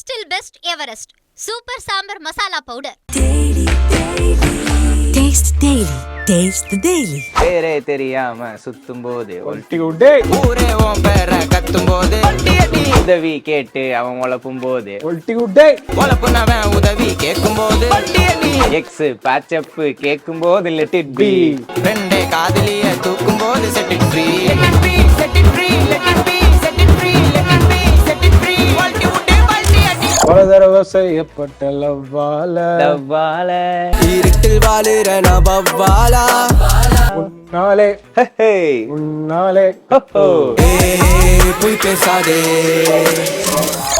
Still best Everest. Super Sambar Masala Powder. Taste Daily. Taste the Daily. பேரே தெரியாம சுத்தும் போது ஊரே உன் பேரை கத்தும் போது உதவி கேட்டு அவன் உழப்பும் போது உழப்புனவன் உதவி கேட்கும் போது எக்ஸ் பேச்சப் கேட்கும் போது லெட் இட் பி ரெண்டே காதலிய தூக்கும் போது செட் இட் ஃப்ரீ பல தடவை செய்யப்பட்ட லவ்வால லவ்வால இருட்டில் வாழுற நபவாலா உன்னாலே உன்னாலே போய் பேசாதே.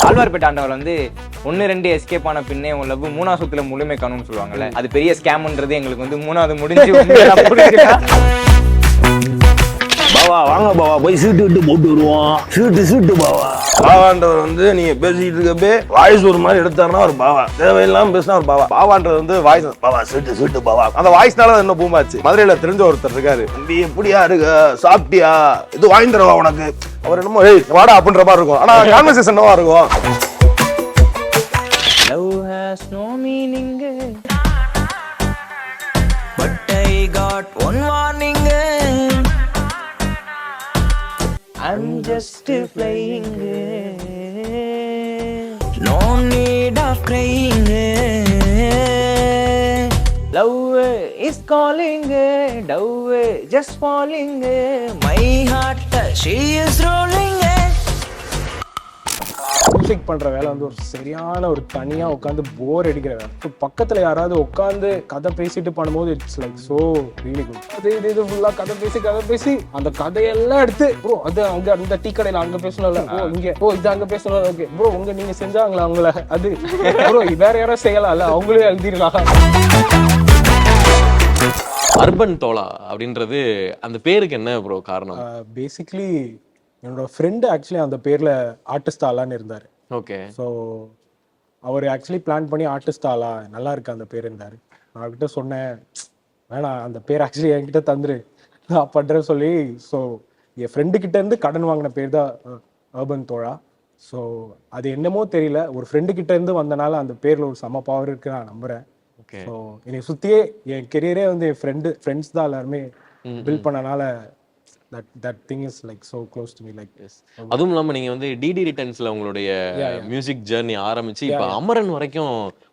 ஆழ்வார்பேட்டை ஆண்டவர் வந்து 1-2 எஸ்கேப் ஆன பின்னே உன் லவ் 3ஆவது சுத்துல முழுமை காணும்னு சொல்லுவாங்கல்ல, அது பெரிய ஸ்கேம்ன்றது எங்களுக்கு வந்து 3ஆவது முடிஞ்சு பாவா வாங்க பாவா போய் சீட்டு விட்டு போட்டு வருவோம். சீட்டு பாவா. பாவான்றவர் வந்து நீங்க பேசிட்டு இருக்கப்பே வாய்ஸ் ஒரு மாதிரி எடுத்தாருன்னா ஒரு பாவா, தேவையில்லாம பேசினா ஒரு பாவா. பாவான்றது வந்து வாய்ஸ் பாவா சீட்டு பாவா. அந்த வாய்ஸ்னால என்ன பூமாச்சு. மதுரையில தெரிஞ்ச ஒருத்தர் இருக்காரு, தம்பி எப்படியா இருக்க, சாப்பிட்டியா, இது வாங்கி தரவா உனக்கு. அவர் என்னமோ ஏய் வாடா அப்படின்ற மாதிரி இருக்கும், ஆனா கான்வர்சேஷன் என்னவா இருக்கும். Love has no meaning But I got one warning. I'm just playing. No need of crying. Love is calling, dove just falling. My heart, she is rolling. Music பண்ற வேலை வந்து ஒரு சரியான ஒரு தனியா உட்காந்து போர் அடிக்கிற வேலை. இப்போ பக்கத்துல யாராவது உட்காந்து கதை பேசிட்டு பண்ணும்போது it's like so really good. அது இது ஃபுல்லா கதை பேசி அந்த கதையெல்லாம் எடுத்து ப்ரோ அது அங்க அந்த டீ கடையில அங்க பேசணும்ல, ஓ இங்க ஓ இது அங்க பேசணும், ஓகே ப்ரோ உங்க நீங்க செஞ்சாங்களா அவங்கள, அது ப்ரோ வேற யாரும் செய்யலாம்ல, அவங்களே எழுதிருக்காங்க. அர்பன் தோலா அப்படின்றது அந்த பேருக்கு என்ன ப்ரோ காரணம்? பேசிக்லி என்னோட ஃப்ரெண்டு ஆக்சுவலி அந்த பேர்ல ஆர்டிஸ்ட் ஆலான்னு இருந்தாரு. ஓகே. ஸோ அவர் ஆக்சுவலி பிளான் பண்ணி ஆர்டிஸ்ட் ஆலா நல்லா இருக்கு அந்த பேர் இருந்தாரு. நான் அவர்கிட்ட சொன்னேன் வேணாம் அந்த பேர் ஆக்சுவலி என்கிட்ட தந்துரு நான் பண்றேன்னு சொல்லி, ஸோ என் ஃப்ரெண்டு கிட்ட இருந்து கடன் வாங்கின பேர் தான் அர்பன் தோழா. ஸோ அது என்னமோ தெரியல, ஒரு ஃப்ரெண்டு கிட்ட இருந்து வந்தனால அந்த பேர்ல ஒரு செம பவர் இருக்கு நான் நம்புறேன். ஸோ என்னை சுத்தியே என் கெரியரே வந்து என் ஃப்ரெண்ட்ஸ் தான் எல்லாருமே பில்ட் பண்ணனால that thing is like so close to me like this. அதுவும் இல்லாம நீங்க வந்து டிடி ரிட்டர்ன்ஸ்ல உங்களுடைய மியூசிக் ஜர்னி ஆரம்பிச்சு இப்ப அமரன் வரைக்கும்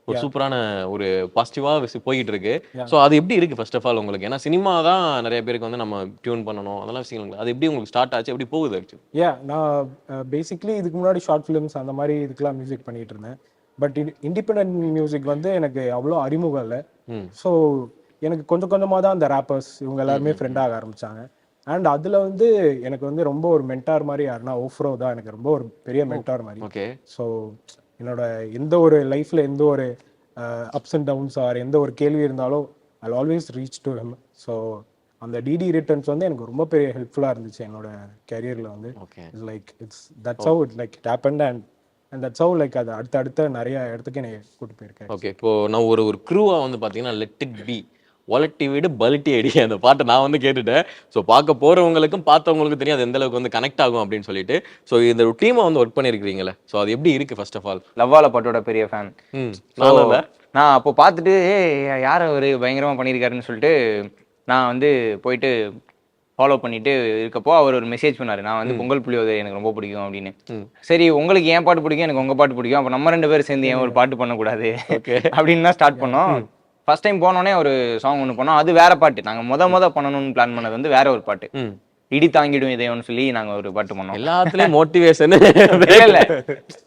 ஒரு சூப்பரான ஒரு பாசிட்டிவா போயிட்டு இருக்கு. சோ அது எப்படி இருக்கு ஃபர்ஸ்ட் ஆஃப் ஆல் உங்களுக்கு? ஏன்னா சினிமா தான் நிறைய பேருக்கு வந்து நம்ம டியூன் பண்ணணும் அதெல்லாம் விஷயங்கள், அது எப்படி உங்களுக்கு ஸ்டார்ட் ஆச்சு, எப்படி போகுது ஆக்சுவலி? நான் பேசிக்லி இதுக்கு முன்னாடி ஷார்ட் ஃபிலிம்ஸ் அந்த மாதிரி இதுக்கெல்லாம் மியூசிக் பண்ணிட்டு இருந்தேன். பட் இண்டிபெண்டன்ட் மியூசிக் வந்து எனக்கு அவ்வளோ அறிமுகம் இல்லை. ஸோ எனக்கு கொஞ்சம் கொஞ்சமாக தான் அந்த ரேப்பர்ஸ் இவங்க எல்லாருமே ஃப்ரெண்டாக ஆரம்பிச்சாங்க. அண்ட் அதுல வந்து எனக்கு வந்து ரொம்ப ஒரு மென்டார் மாதிரி யாருன்னா ஓஃப்ரோ தான் எனக்கு ரொம்ப ஒரு பெரிய மென்டார் மாதிரி. ஓகே. ஸோ என்னோட எந்த ஒரு லைஃப்ல எந்த ஒரு அப்ஸ் அண்ட் டவுன்ஸ் ஆர் எந்த ஒரு கேள்வி இருந்தாலும் I always reach to him. So அந்த டிடி ரிட்டர்ன்ஸ் வந்து எனக்கு ரொம்ப பெரிய ஹெல்ப்ஃபுல்லாக இருந்துச்சு என்னோட கேரியர்ல வந்து. It's like it's that's how it like it happened and that's how like அது அடுத்த நிறைய இடத்துக்கு என்னை கூட்டு போயிருக்கேன். ஓகே. இப்போ நான் ஒரு க்ரூவா வந்து பாத்தீங்கன்னா லெட் இட் பி ஒலட்டி வீடு பல்ட்டி அடி அந்த பாட்டை நான் வந்து கேட்டுட்டேன். ஸோ பார்க்க போறவங்களுக்கும் பார்த்தவங்களுக்கும் தெரியும் அது எந்த அளவுக்கு வந்து கனெக்ட் ஆகும் அப்படின்னு சொல்லிட்டு. ஸோ இந்த ஒரு டீமை வந்து ஒர்க் பண்ணிருக்கீங்களே, ஸோ அது எப்படி இருக்கு ஃபர்ஸ்ட் ஆஃப் ஆல்? லவ்வால பாட்டோட பெரிய ஃபேன் நான் அப்போ பார்த்துட்டு யார் அவர் பயங்கரமா பண்ணியிருக்காருன்னு சொல்லிட்டு நான் வந்து போயிட்டு ஃபாலோ பண்ணிட்டு இருக்கப்போ அவர் ஒரு மெசேஜ் பண்ணாரு, நான் வந்து பொங்கல் புளியோதரை எனக்கு ரொம்ப பிடிக்கும் அப்படின்னு. சரி உங்களுக்கு ஏன் பாட்டு பிடிக்கும், எனக்கு உங்க பாட்டு பிடிக்கும், அப்போ நம்ம 2 பேரும் சேர்ந்து ஏன் ஒரு பாட்டு பண்ணக்கூடாது அப்படின்னு தான் ஸ்டார்ட் பண்ணோம். ஃபர்ஸ்ட் டைம் போனோடனே ஒரு சாங் ஒன்று பண்ணோம், அது வேற பாட்டு. நாங்கள் முத பண்ணணும்னு பிளான் பண்ணது வந்து வேற ஒரு பாட்டு, இடி தாங்கிடும் இதையோன்னு சொல்லி நாங்கள் ஒரு பாட்டு பண்ணோம். எல்லாத்துலயும் மோட்டிவேஷன் இல்லை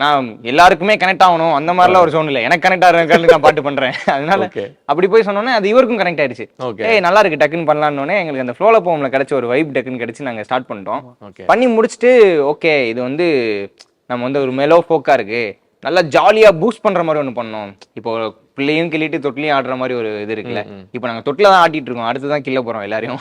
நான் எல்லாருக்குமே கனெக்ட் ஆகணும் அந்த மாதிரிலாம் ஒரு சவுண்ட் இல்லை, எனக்கு கனெக்ட் ஆகிறதுக்கு நான் பாட்டு பண்றேன். அதனால அப்படி போய் சொன்னோன்னே அது இவருக்கும் கனெக்ட் ஆயிடுச்சு. ஏய் நல்லா இருக்கு டக்குன்னு பண்ணலான்னு எங்களுக்கு அந்த ஃப்ளோல போம்ல கிடைச்ச ஒரு வைப் டக்குன்னு கிடைச்சு நாங்கள் ஸ்டார்ட் பண்ணிட்டோம். பண்ணி முடிச்சுட்டு ஓகே இது வந்து நம்ம வந்து ஒரு மெலோ ஃபோக்கா இருக்கு, நல்லா ஜாலியா பூஸ்ட் பண்ற மாதிரி ஒன்று பண்ணோம். இப்போ பிள்ளையும் கிள்ளிட்டு தொட்டிலையும் ஆடுற மாதிரி ஒரு இது இருக்குல்ல, இப்போ நாங்க தொட்டில தான் ஆட்டிட்டு இருக்கோம், அடுத்துதான் கிள்ள போறோம் எல்லாரையும்.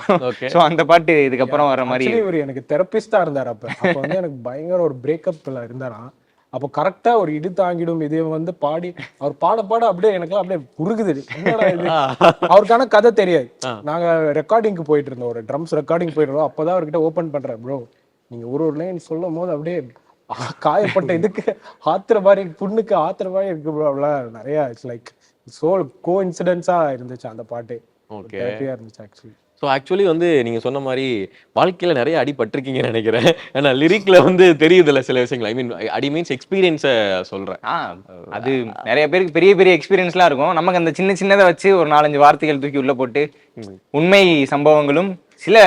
சோ அந்த பாட்டு இதுக்கப்புறம் வர மாதிரி. இவர் எனக்கு தெரபிஸ்டா இருந்தார். அப்ப வந்து எனக்கு பயங்கர ஒரு பிரேக்கப்ல இருந்தாராம். அப்போ கரெக்டா ஒரு இடி தாங்கிடும் இதை வந்து பாடி அவர் பாட அப்படியே எனக்கு அப்படியே உருகுது. என்னடா இது, அவருக்கான கதை தெரியாது. நாங்க ரெக்கார்டிங்க்கு போயிட்டு இருந்தோம், ஒரு ட்ரம்ஸ் ரெக்கார்டிங் போயிட்டு இருந்தோம். அப்பதான் அவர்கிட்ட ஓபன் பண்றேன், ப்ரோ நீங்க ஒரு லைன் சொல்லும் போது அப்படியே காயப்பட்ட இதுக்கு ஆத்துற மாதிரி புண்ணுக்கு ஆத்துற மாதிரி இருக்கு bro. அவ்வளவு நிறைய இட்ஸ் லைக் சோ கோ இன்சிடென்ட்ஸா இருந்துச்சு அந்த பாட்டு. ஓகே. ஹாப்பியா இருந்துச்சு ஆக்சுவலி. ஸோ ஆக்சுவலி வந்து நீங்க சொன்ன மாதிரி வாழ்க்கையில நிறைய அடி பட்டிருக்கீங்கன்னு நினைக்கிறேன். ஏன்னா லிரிக்ல வந்து தெரியுதுல்ல சில விஷயங்கள். ஐ மீன் அடி மீன்ஸ் எக்ஸ்பீரியன்ஸை சொல்றேன். அது நிறைய பேருக்கு பெரிய பெரிய எக்ஸ்பீரியன்ஸ்லாம் இருக்கும். நமக்கு அந்த சின்ன சின்னதை வச்சு ஒரு 4-5 வார்த்தைகள் தூக்கி உள்ள போட்டு உண்மை சம்பவங்களும் சில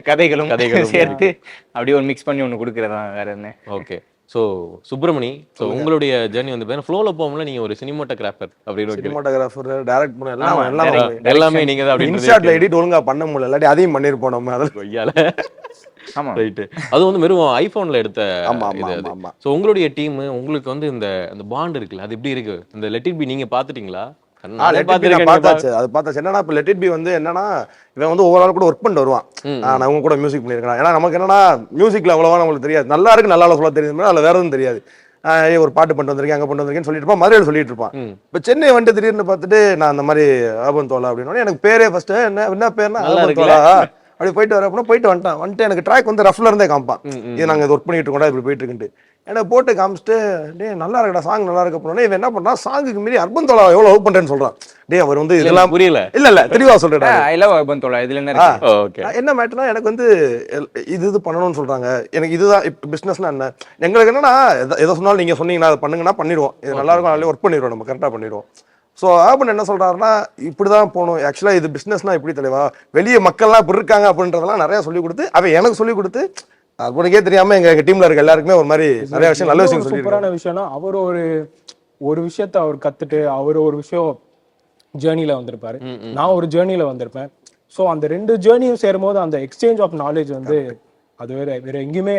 கதைகளும் சேர்த்து அப்படியே ஒரு மிக்ஸ் பண்ணி ஒன்று கொடுக்கறதா வேற என்ன. ஓகே. ஸோ சுப்பிரமணி, ஸோ உங்களுடைய ஜர்னி வந்து ஃப்ளோல போகும்போது நீங்க ஒரு சினிமாட்டோகிராஃபர் அப்படின்னு சினிமாட்டோகிராஃபர் டைரக்ட் பண்ண எல்லாம் எல்லாமே நீங்க தான் அப்படின்னு இன்ஸ்டாட்ல எடிட் ஒழுங்கா பண்ண முடியல, இல்லாட்டி அதையும் பண்ணிருப்போம் நம்ம. அதில் கொய்யால ஆமா ரைட்டு. அது வந்து வெறும் ஐபோன்ல எடுத்த ஆமா ஆமா இது. ஆமா. ஸோ உங்களுடைய டீம் உங்களுக்கு வந்து இந்த பாண்ட் இருக்குல்ல, அது எப்படி இருக்கு? இந்த லெட் இட் பி நீங்க பாத்துட்டீங்களா? பார்த்தாச்சு. அது பார்த்தாச்சு. என்னன்னா இப்ப லெட் இட் பி வந்து என்னன்னா இவன் வந்து ஒவ்வொரு கூட ஒர்க் பண்ணிட்டு வருவான். நான் அவங்க கூட மியூசிக் பண்ணிருக்கேன். ஏன்னா நமக்கு என்னன்னா மியூசிக்ல அவ்வளவா நம்மளுக்கு தெரியாது. நல்லா இருக்கு நல்லா சொல்ல தெரியுது, அதுல வேற எதுவும் தெரியாது. ஒரு பாட்டு பண்ணிட்டு வந்திருக்கேன் அங்க பண்ணிட்டு வந்திருக்கேன்னு சொல்லிட்டு இருப்பான், மதுரையில் சொல்லிட்டு இருப்பான். இப்ப சென்னை வந்துட்டு திடீர்னு பார்த்துட்டு நான் அந்த மாதிரி ஆபன் தோலா அப்படின்னு எனக்கு பேரே ஃபர்ஸ்ட் என்ன பேர்னா ஆபன் தோலா அப்படி போயிட்டு வர அப்படின்னா போயிட்டு வந்துட்டு எனக்கு ட்ராக் வந்து ரஃப்ல இருந்தே காமிப்பான். இது நாங்க ஒர்க் பண்ணிட்டு இருக்கோம் இப்படி போயிட்டு இருக்குன்ட்டு எனக்கு போட்டு காமிச்சிட்டு டே நல்லா இருக்கடா சாங் நல்லா இருக்க போனோடனே இவன் என்ன பண்றான், சாங்குக்கு மீறி அர்பன் தோலா எவ்வளவு லவ் பண்றேன்னு சொல்றான். டே அவர் வந்து இதெல்லாம் புரியல. இல்ல தெளிவா சொல்றேன். ஐ லவ் அர்பன் தோலா. இதுல என்ன இருக்கு? ஓகே. என்ன மேட்டர்னா எனக்கு வந்து இது பண்ணணும்னு சொல்றாங்க. எனக்கு இதுதான் இப்போ பிசினஸ்னா என்ன, எங்களுக்கு என்னன்னா எதை சொன்னாலும் நீங்க சொன்னீங்கன்னா அதை பண்ணுங்கன்னா பண்ணிடுவோம். இது நல்லா இருக்கும், நல்லா ஒர்க் பண்ணிடுவோம், நம்ம கரெக்டா பண்ணிடுவோம். ஸோ ஆபன் என்ன சொல்றாருன்னா இப்படிதான் போகணும். ஆக்சுவலா இது பிசினஸ்னா இப்படி தெளிவா வெளியே மக்கள்லாம் இப்படி இருக்காங்க அப்படின்றதெல்லாம் நிறைய சொல்லி கொடுத்து அவன் எனக்கு சொல்லி கொடுத்து உனக்கே தெரியாம எங்க டீம்ல இருக்க எல்லாருக்குமே ஒரு மாதிரி நிறைய விஷயம் நல்ல விஷயம் சொல்லி. சூப்பரான விஷயம்னா அவர் ஒரு விஷயத்த அவர் கத்துட்டு அவர் ஒரு விஷயம் ஜேர்னில வந்திருப்பாரு, நான் ஒரு ஜேர்னில வந்திருப்பேன். ஸோ அந்த 2 ஜேர்னியும் சேரும்போது அந்த எக்ஸ்சேஞ்ச் ஆஃப் நாலேஜ் வந்து அது வேற எங்கேயுமே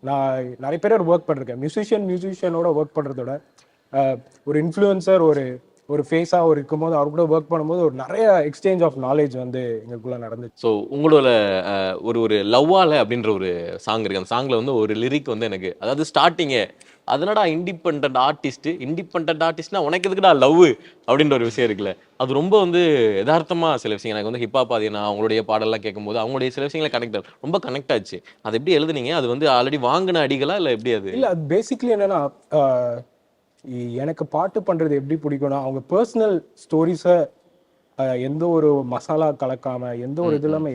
நான் நிறைய பேர் ஒர்க் பண்ணிருக்கேன். மியூசிஷியனோட ஒர்க் பண்றதோட ஒரு இன்ஃப்ளூயன்சர் ஒரு ஃபேஸா இருக்கும்போது அவர் கூட ஒர்க் பண்ணும்போது ஒரு நிறைய எக்ஸ்சேஞ்ச் ஆஃப் நாலேஜ் வந்து எங்களுக்குள்ள நடந்துச்சு. ஸோ உங்களோட ஒரு லவ்வால அப்படின்ற ஒரு சாங் இருக்கு. அந்த சாங்ல வந்து ஒரு லிரிக் வந்து எனக்கு அதாவது ஸ்டார்டிங்கே அதனடா இண்டிபெண்டன்ட் ஆர்டிஸ்ட்னா உனக்கு எதுக்குடா லவ் அப்படின்ற ஒரு விஷயம் இருக்குல்ல, அது ரொம்ப வந்து யதார்த்தமா சில விஷயங்கள் எனக்கு வந்து ஹிப்ஹாப் ஆதினா அவங்களுடைய பாடல்லாம் கேட்கும்போது அவங்களுடைய சில விஷயங்களை ரொம்ப கனெக்ட் ஆச்சு. அது எப்படி எழுதுனீங்க? அது வந்து ஆல்ரெடி வாங்கின அடிகளா இல்லை எப்படி? அது இல்ல அது பேசிக்கலி என்னன்னா எனக்கு பாட்டு பண்றது எப்படி பிடிக்கும்னா அவங்க பர்சனல் ஸ்டோரிஸை எந்த ஒரு மசாலா கலக்காம எந்த ஒரு இது இல்லாம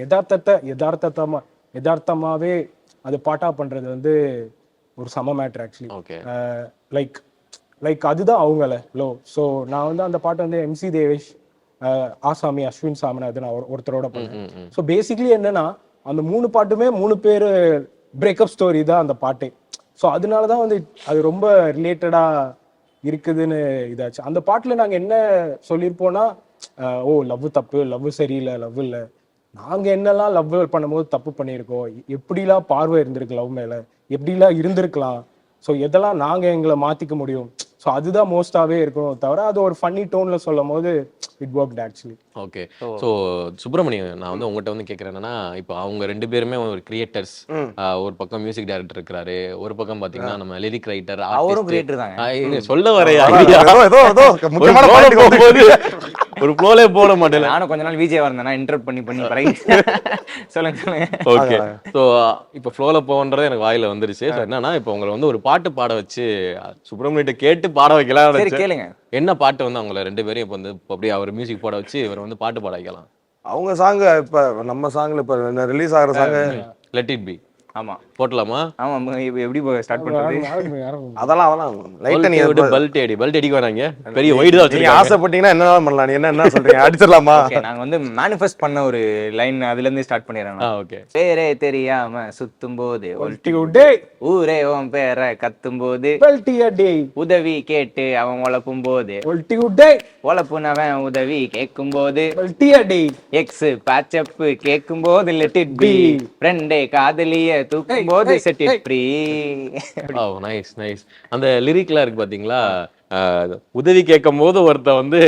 யதார்த்தமாவே அது பாட்டா பண்றது வந்து ஒரு சம மேட்டர் ஆக்சுவலி. லைக் அதுதான் அவங்கள லோ. ஸோ நான் வந்து அந்த பாட்டு வந்து MC தேவேஷ், ஆசாமி, அஸ்வின் சாமிநாதன் ஒருத்தரோட பண்ணேன். ஸோ பேசிக்கலி என்னன்னா அந்த 3 பாட்டுமே 3 பேர் பிரேக்கப் ஸ்டோரி தான் அந்த பாட்டே. ஸோ அதனாலதான் வந்து அது ரொம்ப ரிலேட்டடா இருக்குதுன்னு இதாச்சு. அந்த பாட்டுல நாங்க என்ன சொல்லியிருப்போம்னா லவ் தப்பு, லவ் சரியில்லை, லவ் இல்லை, நாங்க என்னெல்லாம் லவ் பண்ணும்போது தப்பு பண்ணியிருக்கோம், எப்படிலாம் பார்வை இருந்திருக்கு லவ் மேல, எப்படிலாம் இருந்திருக்கலாம், ஸோ எதெல்லாம் நாங்க எங்களை மாத்திக்க முடியும். ஸோ அதுதான் மோஸ்டாவே இருக்கணும் தவிர அது ஒரு ஃபன்னி டோன்ல சொல்லும் போது it worked actually. Okay. So Subramaniam, நான் வந்து உங்கள்கிட்ட வந்து கேட்குறேன் என்னன்னா, இப்போ அவங்க 2 பேருமே ஒரு கிரியேட்டர்ஸ். ஒரு பக்கம் மியூசிக் டைரக்டர் இருக்காரு, ஒரு பக்கம் பாத்தீங்கன்னா நம்ம லிரிக் ரைட்டர், அவரும் கிரியேட்டர் தாங்க. சொல்ல வர ஒரு ஃப்ளோலே போட மாட்டேன். நானும் கொஞ்ச நாள் விஜய் வரேன் இன்டர்ப்ட் பண்ணி சொல்லுங்க. ஓகே. ஸோ இப்போ ஃப்ளோல போகன்றது எனக்கு வாயில வந்துருச்சு. ஸோ என்னன்னா இப்போ உங்களை வந்து ஒரு பாட்டு பாட வச்சு சுப்பிரமணியிட்ட கேட்டு பாட வைக்கலாம். கேளுங்க என்ன பாட்டு வந்து அவங்கள 2 பேரையும் இப்போ வந்து அப்படியே அவர் மியூசிக் போட வச்சு இவர் வந்து பாட்டு பாட வைக்கலாம். அவங்க சாங் இப்ப நம்ம சாங்ல இப்ப ரிலீஸ் ஆகிற சாங் லெட் இட் பி. ஆமா போடலாமா? ஆமா. எப்படி ஸ்டார்ட் பண்றது? அதெல்லாம் லைட்டா நீ பல்ட் அடிக்க வராங்க. பெரிய வைட் தான் நீங்க ஆசைப்பட்டீங்கன்னா என்னலாம் பண்ணலாம். நீ என்ன சொல்றீங்க? அடிச்சிடலாமா? நாங்க வந்து மேனிஃபெஸ்ட் பண்ண ஒரு லைன் அதுல இருந்து ஸ்டார்ட் பண்ணிடுறோம். ஓகே. பேரே தெரியாம சுத்தும் போது ஊரே உன் பேரை கத்தும் போது உதவி கேட்டு அவன் உழப்பும் போது உழப்புனவன் உதவி கேட்கும் போது எக்ஸ் பேச்சப் கேட்கும் போது லெட் இட் பி ஃப்ரெண்டே காதலிய தூக்கும் போது set it free. Nice nice. அந்த லிரிக்லாம் இருக்கு பாத்தீங்களா, உதவி கேட்கும் போது ஒருத்த வந்து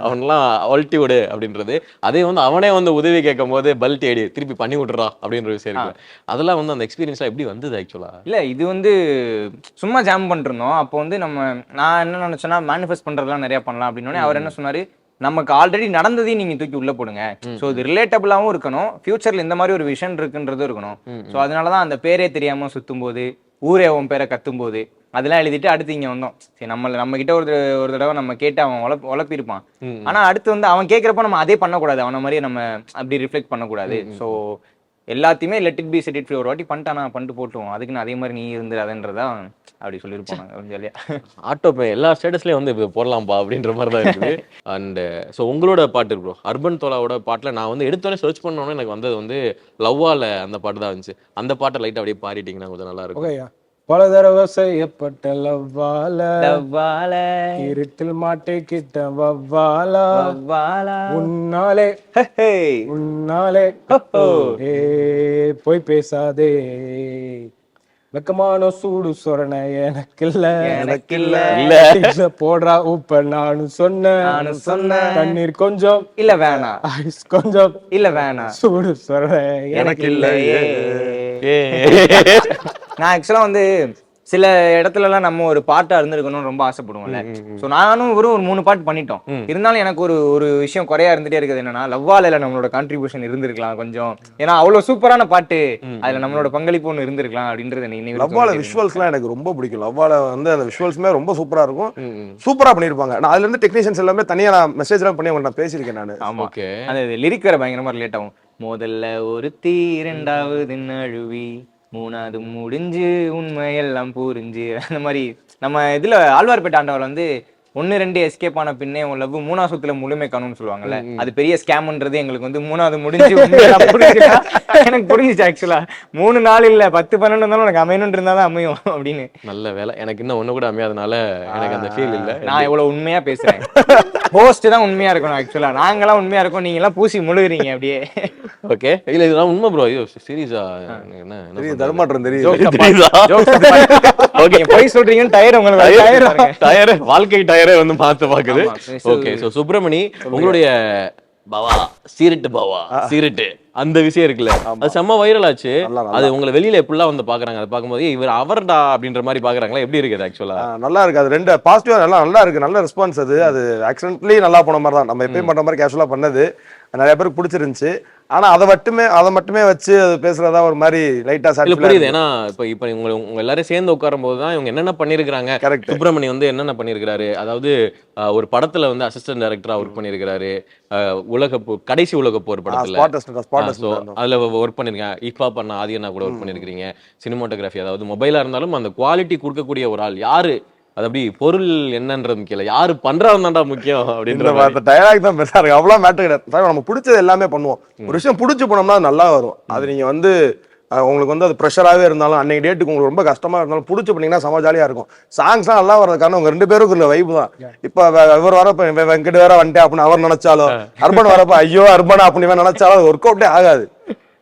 அவன்லாம் ஆல்டிவுடு அப்படின்றது, அதே வந்து அவனே வந்து உதவி கேட்கும் போது பல்ட் ஏடி திருப்பி பண்ணி விட்டுறா அப்படின்ற விஷயம் இருக்கு. அதெல்லாம் வந்து அந்த எக்ஸ்பீரியன்ஸ்லாம் எப்படி வந்தது ஆக்சுவலா? இல்ல இது வந்து சும்மா ஜாம் பண்ணிருந்தோம். அப்போ வந்து நான் என்ன நினைச்சேன்னா மேனிஃபெஸ்ட் பண்றதுலாம் நிறைய பண்ணலாம் அப்படின்னு. அவர் என்ன சொன்னாரு, நமக்கு ஆல்ரெடி நடந்ததையும் நீங்க தூக்கி உள்ள போடுங்க. சோ இது ரிலேட்டபிளாவும் இருக்கணும், ஃபியூச்சர்ல இந்த மாதிரி ஒரு விஷன் இருக்குன்றதும் இருக்கணும். சோ அதனாலதான் அந்த பேரே தெரியாம சுத்தும் போது ஊரே உன் பேரை கத்தும் போது அதெல்லாம் எழுதிட்டு அடுத்து இங்க வந்தோம். சரி நம்ம கிட்ட ஒரு தடவை நம்ம கேட்டு அவன் உழப்பிருப்பான். ஆனா அடுத்து வந்து அவன் கேட்கறப்ப நம்ம அதே பண்ணக்கூடாது, அவன மாதிரியே நம்ம அப்படி ரிஃப்ளெக்ட் பண்ணக்கூடாது. ஸோ எல்லாத்தையுமே let it be set it free. ஒரு வாட்டி பண்ணிட்டானா பண்ணிட்டு போட்டோம், அதுக்குன்னு அதே மாதிரி நீ இருந்துடாதன்றதான் அப்படி சொல்லியிருப்போம் நாங்கள் ஜாலியா. ஆட்டோ பே எல்லா ஸ்டேட்டஸ்லயும் வந்து இப்போ போடலாம்ப்பா அப்படின்ற மாதிரி தான் இருக்குது. அண்ட் ஸோ உங்களோட பாட்டு ப்ரோ, அர்பன் தோலாவோட பாட்டில் நான் வந்து எடுத்தோடனே சர்ச் பண்ணோன்னே எனக்கு வந்தது வந்து லவ்வால அந்த பாட்டு தான் இருந்துச்சு. அந்த பாட்டை லைட்டாக அப்படியே பாடிட்டீங்கன்னா கொஞ்சம் நல்லா இருக்கும். ஓகேயா. பல தடவை செய்யப்பட்ட லவ்வால லவ்வால இருட்டில் மாட்டிக்கிட்ட வவ்வாலா உன்னாலே உன்னாலே ஏ போய் பேசாதே வெக்கமான சூடு சொரண எனக்கில்ல போடுறா உப்ப நானும் சொன்னேன் தண்ணீர் கொஞ்சம் இல்ல வேணாம், ஐஸ் கொஞ்சம் இல்ல வேணாம், சூடு சொரண எனக்கு இல்லையே. நான் ஆக்சுவலா வந்து சில இடத்துல எல்லாம் நம்ம ஒரு பாட்டா இருந்திருக்கணும்னு ரொம்ப ஆசைப்படுவோம்ல. சோ நானும் ஒரு 3 பாட்டு பண்ணிட்டோம். இருந்தாலும் எனக்கு ஒரு விஷயம் குறையா இருந்துட்டே இருக்குது. என்னன்னா லவ்வால நம்மளோட கான்ட்ரிபியூஷன் இருந்திருக்கலாம் கொஞ்சம். ஏன்னா அவ்வளவு சூப்பரான பாட்டு, அதுல நம்மளோட பங்களிப்பு ஒன்று இருந்திருக்கலாம் அப்படின்றது. லவ்வால விஷுவல்ஸ்லாம் எனக்கு ரொம்ப பிடிக்கும். லவ்வால வந்து அந்த விஷுவல்ஸ்மே ரொம்ப சூப்பரா இருக்கும், சூப்பரா பண்ணிருப்பாங்க. நான் அதுல இருந்து டெக்னீஷியன்ஸ் எல்லாமே தனியா நான் மெசேஜ் எல்லாம் பண்ணி நான் பேசியிருக்கேன் நான். ஆமா, அந்த லிரிக் வேற பயங்கரமா ரிலேட் ஆகும். முதல்ல ஒரு தீ, இரண்டாவது அழுவி, மூணாவது முடிஞ்சு உண்மையெல்லாம் புரிஞ்சு. அந்த மாதிரி நம்ம இதுல ஆழ்வார்பேட்டை ஆண்டவர் வந்து 1-2 எஸ்கேப் ஆன பின்னே உன் லவ் 3ஆவது சுத்துல முழுமை காணும்னு சொல்லுவாங்கல்ல. அது பெரிய ஸ்கேம்ன்றது எங்களுக்கு வந்து 3ஆவது முடிஞ்சு எனக்கு புரிஞ்சிச்சு. ஆக்சுவலா 3 நாள் இல்ல 10-12 இருந்தாலும் எனக்கு அமையணும்னு இருந்தாதான் அமையும் அப்படின்னு. நல்ல வேலை, எனக்கு இன்னும் ஒண்ணு கூட அமையாதனால எனக்கு அந்த ஃபீல் இல்ல. நான் எவ்வளவு உண்மையா பேசுறேன். ஹோஸ்ட் தான் உண்மையா இருக்கணும். ஆக்சுவலா நாங்கெல்லாம் உண்மையா இருக்கோம், நீங்க எல்லாம் பூசி முழுகுறீங்க அப்படியே. ஓகே, இல்ல இதெல்லாம் உண்மை ப்ரோ. ஐயோ சீரியஸா என்ன தரமாட்டம் தெரியும். ஓகே, போய் சொல்றீங்கன்னு டயர் உங்களுக்கு டயர் வாழ்க்கை டயரே வந்து பார்த்து பாக்குது. ஓகே, சோ சுப்பிரமணி, உங்களுடைய பாவா சீரட்டு பாவா சீரட்டு அந்த விஷயம் இருக்குல்ல, அது செம்ம வைரல் ஆச்சு. அது உங்களை வெளியில எப்படிலாம் வந்து பாக்குறாங்க, அதை பார்க்கும்போது இவர் அவர்டா அப்படின்ற மாதிரி பாக்குறாங்களா, எப்படி இருக்குது ஆக்சுவலா? நல்லா இருக்கு. அது 2 பாசிட்டிவா நல்லா இருக்கு, நல்ல ரெஸ்பான்ஸ். அது ஆக்சிடென்ட்லி நல்லா போன மாதிரி தான், நம்ம எப்பயும் பண்ற மாதிரி கேஷுவலா பண்ணது நிறைய பேருக்கு பிடிச்சிருந்துச்சு. ஆனா அதை மட்டுமே வச்சு அது பேசுறதா ஒரு மாதிரி லைட்டா சாட்டிஸ்ஃபை புரியுது. ஏன்னா இப்ப உங்க எல்லாரும் சேர்ந்து உட்காரும் போதுதான் இவங்க என்னென்ன பண்ணிருக்காங்க. சுப்பிரமணி வந்து என்னென்ன பண்ணிருக்காரு, அதாவது ஒரு படத்துல வந்து அசிஸ்டன்ட் டைரக்டரா ஒர்க் பண்ணிருக்காரு, கடைசி உலகப்போர் படத்துல அதுல ஒர்க் பண்ணிருக்கேன். இஃபா பண்ண ஆதியனா கூட ஒர்க் பண்ணிருக்கீங்க. சினிமாட்டோகிராஃபி, அதாவது மொபைலா இருந்தாலும் அந்த குவாலிட்டி கொடுக்கக்கூடிய ஒரு ஆள் யாரு, அது அப்படி பொருள் என்னன்றது முக்கியம், யாரு பண்றாருந்தாண்டா முக்கியம் அப்படின்ற டயலாக் தான் பெருசா இருக்கு. அவ்வளவு மேட்டர் கிடையாது. நம்ம பிடிச்சது எல்லாமே பண்ணுவோம். ஒரு விஷயம் பிடிச்சி போனோம்னா நல்லா வரும். அது நீங்க வந்து உங்களுக்கு வந்து அது ப்ரெஷராகவே இருந்தாலும், அன்னைக்கு டேட்டுக்கு உங்களுக்கு ரொம்ப கஷ்டமா இருந்தாலும் பிடிச்சி பண்ணீங்கன்னா செம ஜாலியா இருக்கும். சாங்ஸ்லாம் நல்லா வர்றது காரணம் உங்க 2 பேருக்கு உள்ள வைப்பு தான். இப்ப இவர் வரப்ப வெங்கட் வேற வந்துட்டேன் அப்படின்னு அவர் நினைச்சாலும், அர்பன் வரப்ப ஐயோ அர்பனா அப்படின்னு நினைச்சாலும் அது ஒர்க் அவுட்டே ஆகாது.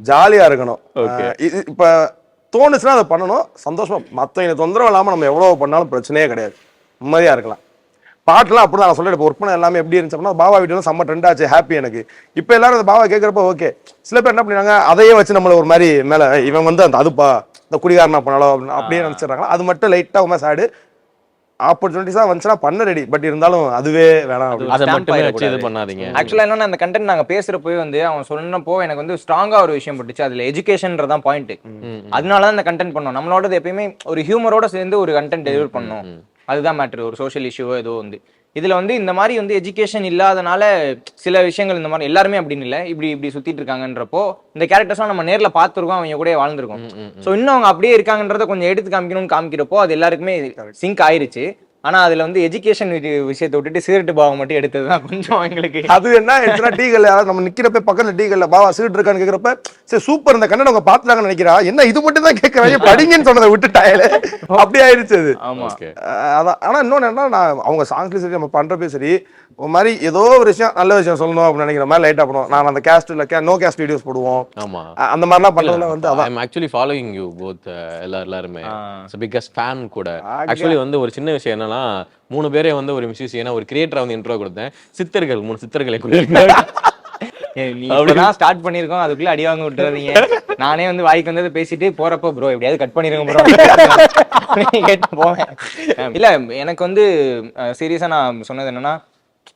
ஜாலியா இருக்கணும். இப்ப தோணுச்சுன்னா அதை பண்ணணும் சந்தோஷமா. மற்றவங்க தொந்தரவு இல்லாமல் நம்ம எவ்வளோ பண்ணாலும் பிரச்சனையே கிடையாது, நிம்மதியாக இருக்கலாம். பாட்டுலாம் அப்படி தான் நான் சொல்லிட்டு ஒர்க் பண்ண எல்லாமே எப்படி இருந்துச்சுன்னா, பாபா வீட்டுல செம்ம ட்ரெண்ட் ஆச்சு, ஹாப்பி எனக்கு. இப்போ எல்லாரும் அந்த பாபா கேட்குறப்ப ஓகே. சில பேர் என்ன பண்ணிடுறாங்க, அதையே வச்சு நம்மளை ஒரு மாதிரி மேலே இவன் வந்து அந்த அதுப்பா இந்த குடிகாரனா பண்ணாலும் அப்படியே நினச்சிடுறாங்களா. அது மட்டும் லைட்டாக உண்மை சாடு ஆப்பர்ச்சுனிட்டிஸா வந்துச்சுன்னா பண்ண ரெடி. பட் இருந்தாலும் அதுவே வேணாம், அதை மட்டுமே வச்சு இது பண்ணாதீங்க. ஆக்சுவலா என்னன்னா அந்த கண்டென்ட் நாங்க பேசுறப்போ வந்து அவன் சொன்னப்போ எனக்கு வந்து ஸ்ட்ராங்கா ஒரு விஷயம் பட்டுச்சு. அதுல எஜுகேஷன்றதான் பாயிண்ட். அதனாலதான் இந்த கண்டென்ட் பண்ணோம். நம்மளோட எப்பயுமே ஒரு ஹியூமரோட சேர்ந்து ஒரு கண்டென்ட் டெலிவர் பண்ணோம். அதுதான் மேட்டர். ஒரு சோஷியல் இஷ்யூவோ ஏதோ வந்து இதுல வந்து இந்த மாதிரி வந்து எஜுகேஷன் இல்லாதனால சில விஷயங்கள் இந்த மாதிரி எல்லாருமே அப்படின்னு இல்லை, இப்படி சுத்திட்டு இருக்காங்கன்றப்போ இந்த கேரக்டர்ஸ்லாம் நம்ம நேர்ல பார்த்துருக்கோம், அவங்க கூட வாழ்ந்துருக்கோம். ஸோ இன்னும் அவங்க அப்படியே இருக்காங்கன்றத கொஞ்சம் எடுத்து காமிக்கணும்னு காமிக்கிறப்போ அது எல்லாருக்குமே சிங்க் ஆயிருச்சு. ஆனா அதுல வந்து எஜுகேஷன் விஷயத்தை விட்டுட்டு சிகரெட் பாவம் மட்டும் எடுத்ததுதான் கொஞ்சம் எங்களுக்கு. அது என்ன டீ கல்ல நம்ம நிக்கிறப்ப பக்கத்துல டீ கல்ல பாவா சிகரெட் இருக்கான்னு கேக்குறப்ப சரி சூப்பர் இந்த கண்ணன் அவங்க பாத்துறாங்கன்னு நினைக்கிறா, என்ன இது மட்டும் தான் கேட்கறாங்க படிங்கன்னு சொன்னதை விட்டுட்டாயில அப்படி ஆயிடுச்சு அது. அதான். ஆனா இன்னொன்னு என்ன, நான் அவங்க சாங்ஸ்லயும் சரி நம்ம பண்றப்பே சரி ஒரு மாதிரி ஏதோ ஒரு விஷயம் நல்ல விஷயம் சொல்லணும் அப்படின்னு நினைக்கிற மாதிரி லைட்டா பண்ணுவோம். நான் அந்த கேஸ்ட்ல நோ கேஸ்ட் வீடியோஸ் போடுவோம். அந்த மாதிரிலாம் பண்றதுல வந்து ஐ அம் ஆக்சுவலி ஃபாலோயிங் யூ போத். எல்லாருமே பிகஸ்ட் ஃபேன் கூட. ஆக்சுவலி வந்து ஒரு சின்ன விஷயம் என்னன்னா, 3 பேரே வந்து ஒரு மியூசிஷியனா ஒரு கிரியேட்டரா வந்து இன்ட்ரோ கொடுத்தேன். 3 சித்தர்களை ஸ்டார்ட் பண்ணிருக்கோம், அதுக்குள்ள அடி வாங்க விட்டுறீங்க. நானே வந்து வாய்க்கு வந்தது பேசிட்டு போறப்போ ப்ரோ எப்படியாவது கட் பண்ணிருங்க ப்ரோ கேட்டு போவேன். இல்ல எனக்கு வந்து சீரியஸா நான் சொன்னது என்னன்னா,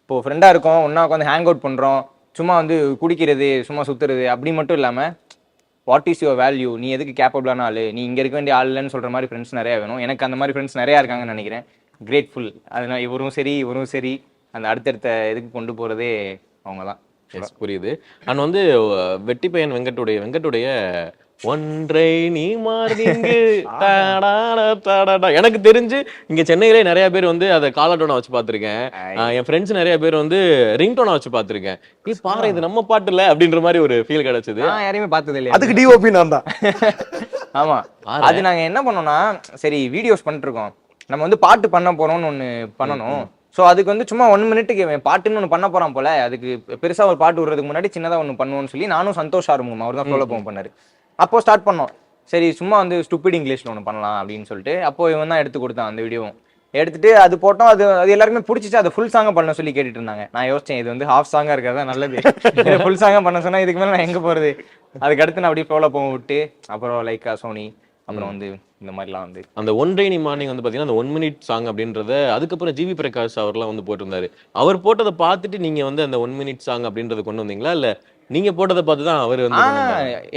இப்போ ஃப்ரெண்டா இருக்கோம், ஒன்னா உட்காந்து ஹேங் அவுட் பண்றோம், சும்மா வந்து குடிக்கிறது சும்மா சுத்துறது அப்படி மட்டும் இல்லாம வாட் இஸ் யுவர் வேல்யூ, நீ எதுக்கு கேப்பபிளான ஆளு, நீ இங்க இருக்க வேண்டிய ஆள் இல்லைன்னு சொல்ற மாதிரி ஃப்ரெண்ட்ஸ் நிறைய வேணும். எனக்கு அந்த மாதிரி ஃப்ரெண்ட்ஸ் நிறைய இருக்காங்கன்னு நினைக்கிறேன். கிரேட்ஃபுல். அதனால இவரும் சரி அந்த அடுத்தடுத்த இதுக்கு கொண்டு போறதே அவங்க தான். புரியுது. அண்ட் வந்து வெட்டி பையன் வெங்கட்டுடைய ஒன்றை நீ மார்னிங்கு எனக்கு தெரிஞ்சு இங்க சென்னையிலே நிறைய பேர் வந்து அதை காலர் வச்சு பார்த்திருக்கேன். என் ஃப்ரெண்ட்ஸ் நிறைய பேர் வந்து ரிங்டோனா வச்சு பார்த்திருக்கேன். நீ பாரு இது நம்ம பாட்டு இல்ல அப்படின்ற மாதிரி ஒரு ஃபீல் கிடைச்சது. நான் யாரையுமே பார்த்தது இல்லையா. அதுக்கு டிஓபி நான் தான். ஆமா, அது நாங்க என்ன பண்ணோம்னா, சரி வீடியோஸ் பண்ணிட்டு இருக்கோம், நம்ம வந்து பாட்டு பண்ண போறோம்னு ஒண்ணு பண்ணணும். ஸோ அதுக்கு வந்து சும்மா 1 மினிட்டுக்கு பாட்டுன்னு ஒன்று பண்ண போறான் போல, அதுக்கு பெருசா ஒரு பாட்டு விடுறதுக்கு முன்னாடி சின்னதா ஒன்று பண்ணுவோம்னு சொல்லி நானும் சந்தோஷ் ஆரம்பம் அவர் தான் ஃப்ளோல போகும் பண்ணாரு. அப்போ ஸ்டார்ட் பண்ணோம், சரி சும்மா வந்து ஸ்டூபிட் இங்கிலீஷ்ல ஒன்று பண்ணலாம் அப்படின்னு சொல்லிட்டு. அப்போ இவன் தான் எடுத்து கொடுத்தான் அந்த வீடியோவும். எடுத்துட்டு அது போட்டோம். அது எல்லாருமே பிடிச்சிச்சு. அது ஃபுல் சாங்கா பண்ண சொல்லி கேட்டுட்டு இருந்தாங்க. நான் யோசிச்சேன், இது வந்து ஹாஃப் சாங்கா இருக்கிறதா நல்லது, ஃபுல் சாங்கா பண்ண சொன்னா இதுக்கு மேலே நான் எங்க போறது. அதுக்கு அடுத்து நான் அப்படியே ஃப்ளோல போக விட்டு அப்புறம் லைக்கா சோனி அப்புறம் வந்து இந்த மாதிரிலாம் வந்து அந்த ஒன் ரெய்னி மார்னிங் வந்து பாத்தீங்கன்னா அந்த 1 மினிட் சாங் அப்படின்றத அதுக்கப்புறம் ஜிவி பிரகாஷ் அவர்லாம் வந்து போட்டிருந்தாரு. அவர் போட்டதை பார்த்துட்டு நீங்க வந்து அந்த 1 மினிட் சாங் அப்படின்றத கொண்டு வந்தீங்களா, இல்ல நீங்க போட்டதை பார்த்து தான் அவர் வந்து